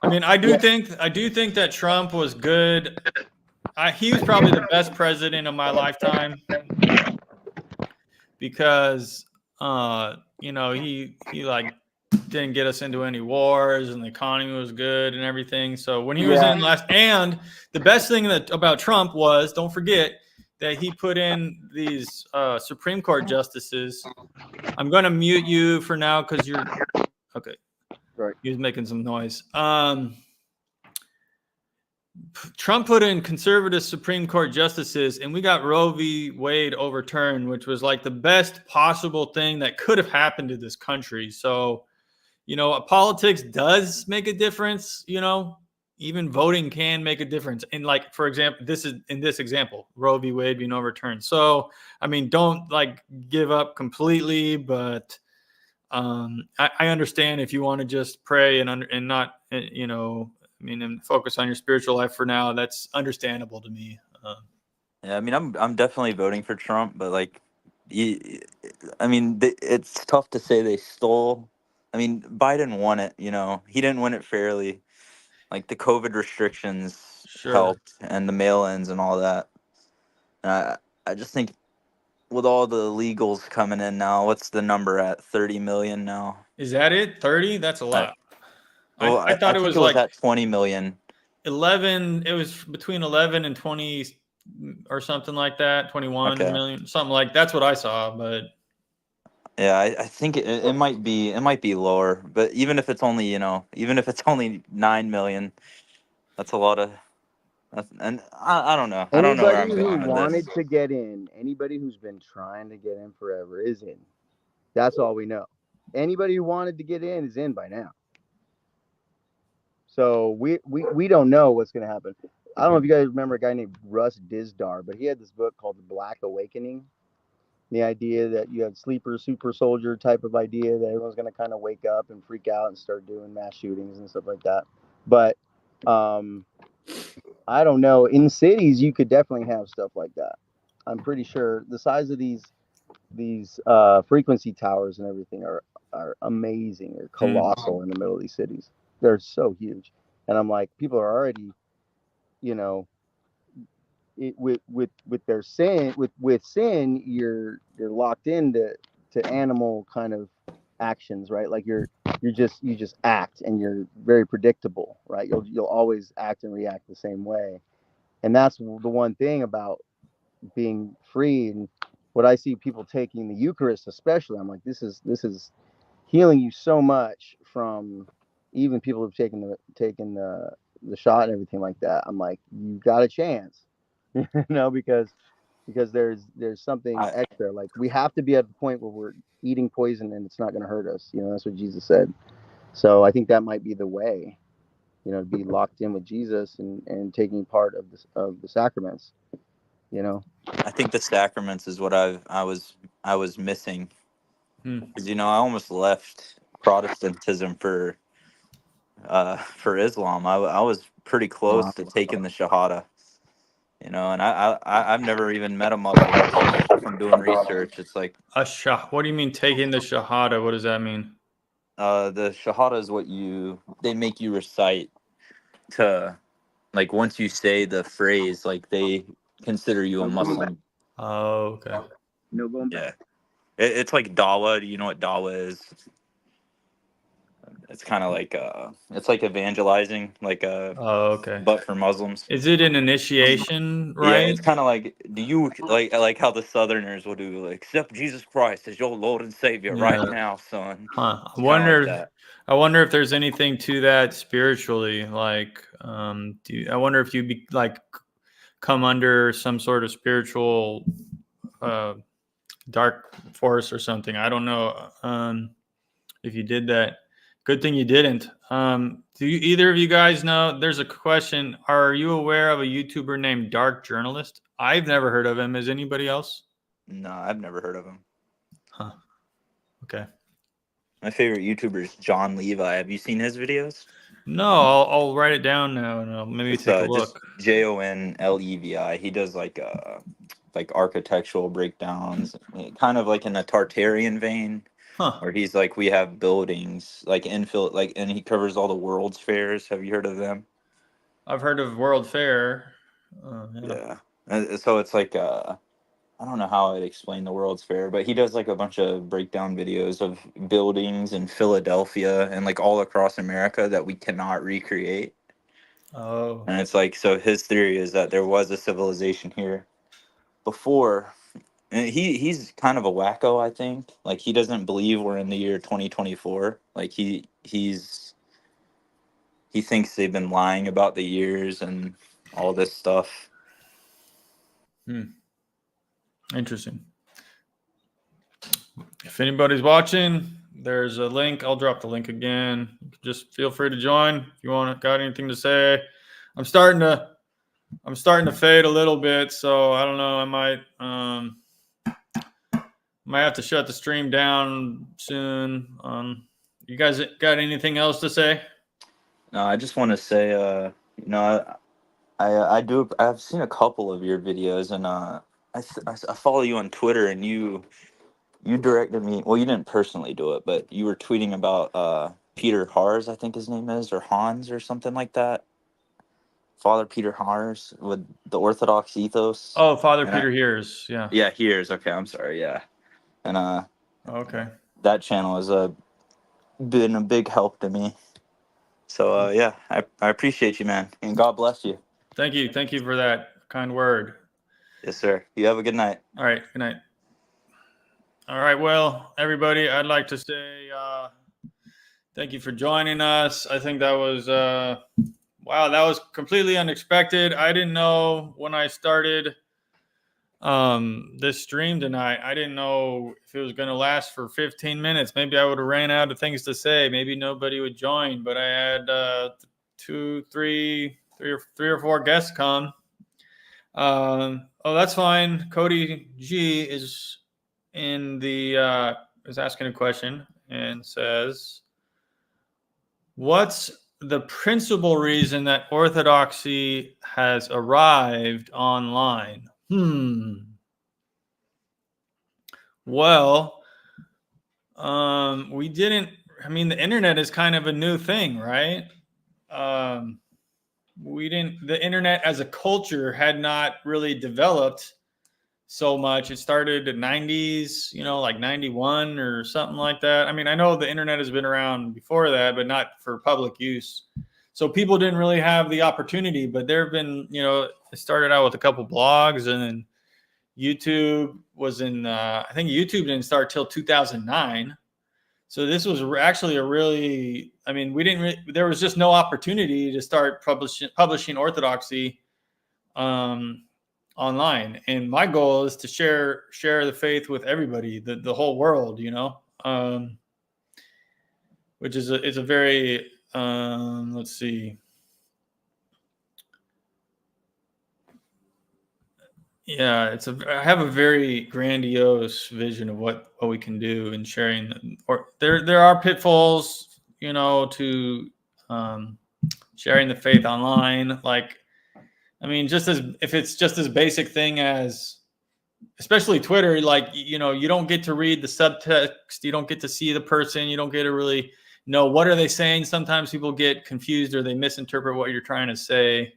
I mean, I do think that Trump was good. He was probably the best president of my lifetime because, he like didn't get us into any wars and the economy was good and everything. So when he was in and the best thing about Trump was, don't forget that he put in these Supreme Court justices. I'm going to mute you for now because you're okay. Right. He was making some noise. Trump put in conservative Supreme Court justices, and we got Roe v. Wade overturned, which was like the best possible thing that could have happened to this country. So, politics does make a difference. Even voting can make a difference. And like, for example, in this example, Roe v. Wade being overturned. So, I mean, don't like give up completely, but I understand if you want to just pray and not, and focus on your spiritual life for now. That's understandable to me. Yeah, I mean, I'm definitely voting for Trump, but like, it's tough to say they stole. I mean, Biden won it. He didn't win it fairly. Like the COVID restrictions helped, and the mail-ins and all that. I just think with all the illegals coming in now, what's the number at 30 million now? Is that it? 30? That's a lot. I thought it think was it was like at 20 million. 11. It was between 11 and 20 or something like that. 21 million, something like that's what I saw. But yeah, I think it might be lower. But even if it's only 9 million, that's a lot of. And I don't know. I don't know where I'm Anybody who going with wanted this. to get in, anybody who's been trying to get in forever is in. That's all we know. Anybody who wanted to get in is in by now. So we don't know what's going to happen. I don't know if you guys remember a guy named Russ Dizdar, but he had this book called The Black Awakening. The idea that you had sleeper, super soldier type of idea that everyone's going to kind of wake up and freak out and start doing mass shootings and stuff like that. But I don't know. In cities, you could definitely have stuff like that. I'm pretty sure the size of these frequency towers and everything are amazing. They're colossal in the middle of these cities. They're so huge, and I'm like, people are already, with their sin, with sin, you're locked into animal kind of actions, right? Like you just act, and you're very predictable, right? You'll always act and react the same way, and that's the one thing about being free. And what I see people taking the Eucharist, especially, I'm like, this is healing you so much from even people who've taken the shot and everything like that. I'm like, you got a chance, because there's something extra. Like we have to be at the point where we're eating poison and it's not going to hurt us. That's what Jesus said. So I think that might be the way, to be locked in with Jesus and taking part of the sacraments. I think the sacraments is what I was missing. Because I almost left Protestantism for Islam. I was pretty close to taking the Shahada. And I've never even met a Muslim, just from doing research. It's like what do you mean taking the Shahada? What does that mean? The Shahada is what they make you recite to, like, once you say the phrase, like, they consider you a Muslim. Oh, okay. No going back. Yeah, it's like Dawa. Do you know what Dawa is? It's kind of like it's like evangelizing, like okay. but for Muslims. Is it an initiation, right? Yeah, it's kind of like, do you like how the Southerners will do, like, accept Jesus Christ as your Lord and Savior right now, son. I wonder if there's anything to that spiritually. Like, I wonder if you come under some sort of spiritual dark force or something. I don't know if you did that. Good thing you didn't. Do either of you guys know? There's a question. Are you aware of a YouTuber named Dark Journalist? I've never heard of him. Is anybody else? No, I've never heard of him. Huh. Okay. My favorite YouTuber is John Levi. Have you seen his videos? No, I'll write it down now and I'll maybe take a look. Just JONLEVI. He does like architectural breakdowns, kind of like in a Tartarian vein. Huh. Where he's like, we have buildings like infill, like, and he covers all the World's Fairs. Have you heard of them? I've heard of World Fair. Yeah. So it's like I don't know how I'd explain the World's Fair, but he does like a bunch of breakdown videos of buildings in Philadelphia and like all across America that we cannot recreate. Oh. And it's like, so his theory is that there was a civilization here before. And he's kind of a wacko, I think. Like, he doesn't believe we're in the year 2024. Like, he thinks they've been lying about the years, and all this stuff. Interesting. If anybody's watching, there's a link. I'll drop the link again. Just feel free to join if you got anything to say. I'm starting to fade a little bit, so I don't know. I might have to shut the stream down soon. You guys got anything else to say? No, I just want to say, I've seen a couple of your videos, and I follow you on Twitter, and you directed me. Well, you didn't personally do it, but you were tweeting about Peter Hars, I think his name is, or Hans, or something like that. Father Peter Hars with the Orthodox ethos. Oh, Father Peter Hears, yeah. Yeah, Hears. Okay, I'm sorry. Yeah, and okay, that channel has been a big help to me. So yeah, I appreciate you, man, and God bless you. Thank you for that kind word. Yes, sir. You have a good night. All right, good night. All right, well, everybody, I'd like to say thank you for joining us. I think that was wow, that was completely unexpected. I didn't know when I started this stream tonight, I didn't know if it was going to last for 15 minutes. Maybe I would have ran out of things to say. Maybe nobody would join, but I had three or four guests come. Oh, that's fine. Cody G is is asking a question and says, what's the principal reason that Orthodoxy has arrived online? Well, we didn't. I mean, the internet is kind of a new thing, right? The internet as a culture had not really developed so much. It started in the 90s, like 91 or something like that. I mean, I know the internet has been around before that, but not for public use. So people didn't really have the opportunity, but there have been, it started out with a couple blogs, and then YouTube was I think YouTube didn't start till 2009. So this was actually there was just no opportunity to start publishing Orthodoxy online. And my goal is to share the faith with everybody, the whole world, which is a very, let's see. Yeah, I have a very grandiose vision of what we can do in sharing. Or there are pitfalls, to sharing the faith online. Like, I mean, if it's just as basic thing as, especially Twitter, like, you don't get to read the subtext, you don't get to see the person, you don't get to really know what are they saying. Sometimes people get confused or they misinterpret what you're trying to say.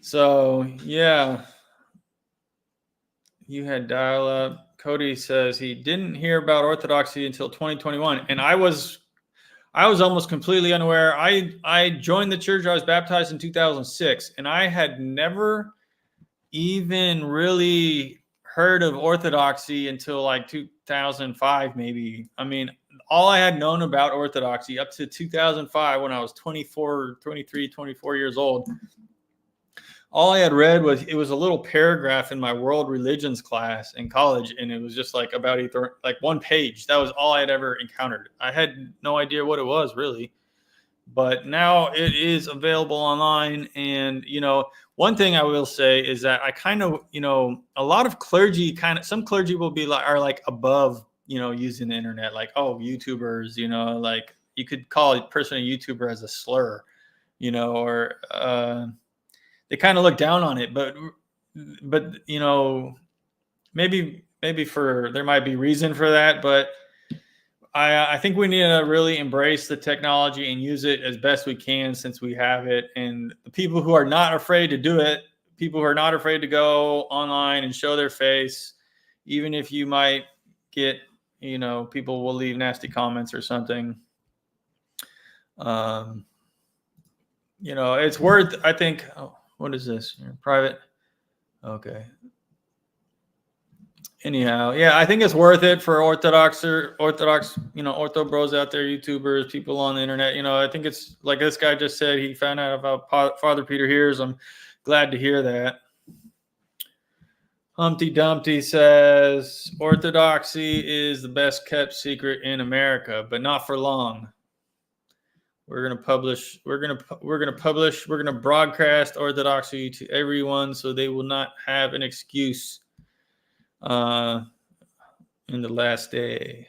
So yeah, you had dial up. Cody says he didn't hear about Orthodoxy until 2021, and I was almost completely unaware. I joined the church. I was baptized in 2006, and I had never even really heard of Orthodoxy until like 2005, maybe. I mean, all I had known about Orthodoxy up to 2005, when I was 24 years old, all I had read was, it was a little paragraph in my world religions class in college, and it was just like about like one page. That was all I had ever encountered. I had no idea what it was, really. But now it is available online. And, one thing I will say is that I kind of, a lot of clergy some clergy will be like, are like above, using the internet, like, oh, YouTubers, like you could call a person a YouTuber as a slur, or they kind of look down on it, but maybe there might be reason for that, but I think we need to really embrace the technology and use it as best we can, since we have it. And the people who are not afraid to do it, people who are not afraid to go online and show their face, even if you might get, people will leave nasty comments or something. It's worth, I think. Oh, what is this? Private. Okay. anyhow, yeah, I think it's worth it for Orthodox, Ortho bros out there, YouTubers, people on the internet. I think it's like this guy just said, he found out about Father Peter Hears. I'm glad to hear that. Humpty Dumpty says Orthodoxy is the best kept secret in America, but not for long. We're gonna broadcast Orthodoxy to everyone, so they will not have an excuse in the last day.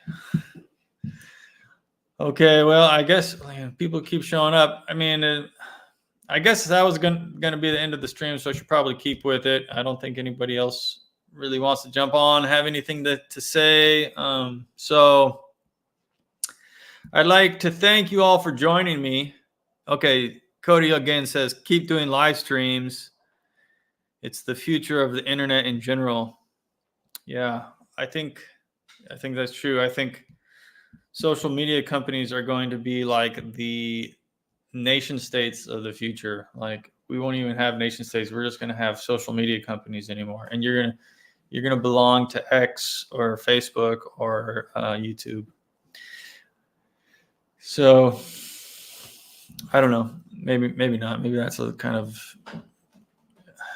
Okay, well, I guess people keep showing up. I mean, I guess that was gonna be the end of the stream, so I should probably keep with it. I don't think anybody else really wants to jump on, have anything to say. So I'd like to thank you all for joining me. Okay, Cody again says, keep doing live streams. It's the future of the internet in general. Yeah, I think that's true. I think social media companies are going to be like the nation states of the future. Like, we won't even have nation states. We're just going to have social media companies anymore. And you're going to belong to X or Facebook or YouTube. So I don't know. Maybe not. Maybe that's a kind of,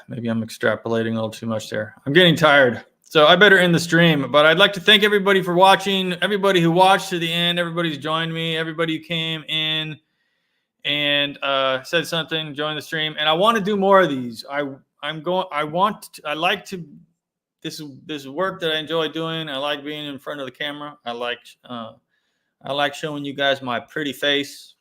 maybe I'm extrapolating a little too much there. I'm getting tired. So I better end the stream. But I'd like to thank everybody for watching, everybody who watched to the end, everybody who's joined me, everybody who came in and said something, joined the stream. And I want to do more of these. This is work that I enjoy doing. I like being in front of the camera. I like showing you guys my pretty face.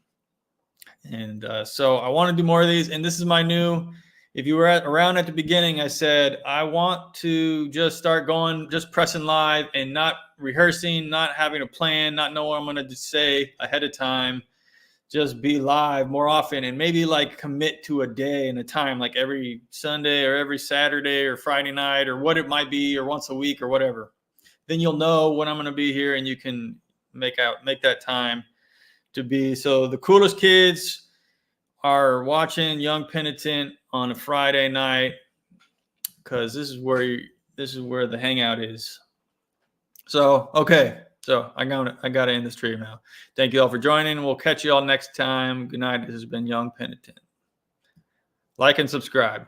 And so I want to do more of these. And this is my new, if you were around at the beginning, I said, I want to just start going, just pressing live and not rehearsing, not having a plan, not know what I'm going to say ahead of time. Just be live more often and maybe like commit to a day and a time, like every Sunday or every Saturday or Friday night or what it might be, or once a week or whatever. Then you'll know when I'm going to be here and you can make that time to be. So the coolest kids are watching Young Penitent on a Friday night, because this is where the hangout is. So okay, so I gotta end the stream now. Thank you all for joining. We'll catch you all next time. Good night. This has been Young Penitent. Like and subscribe.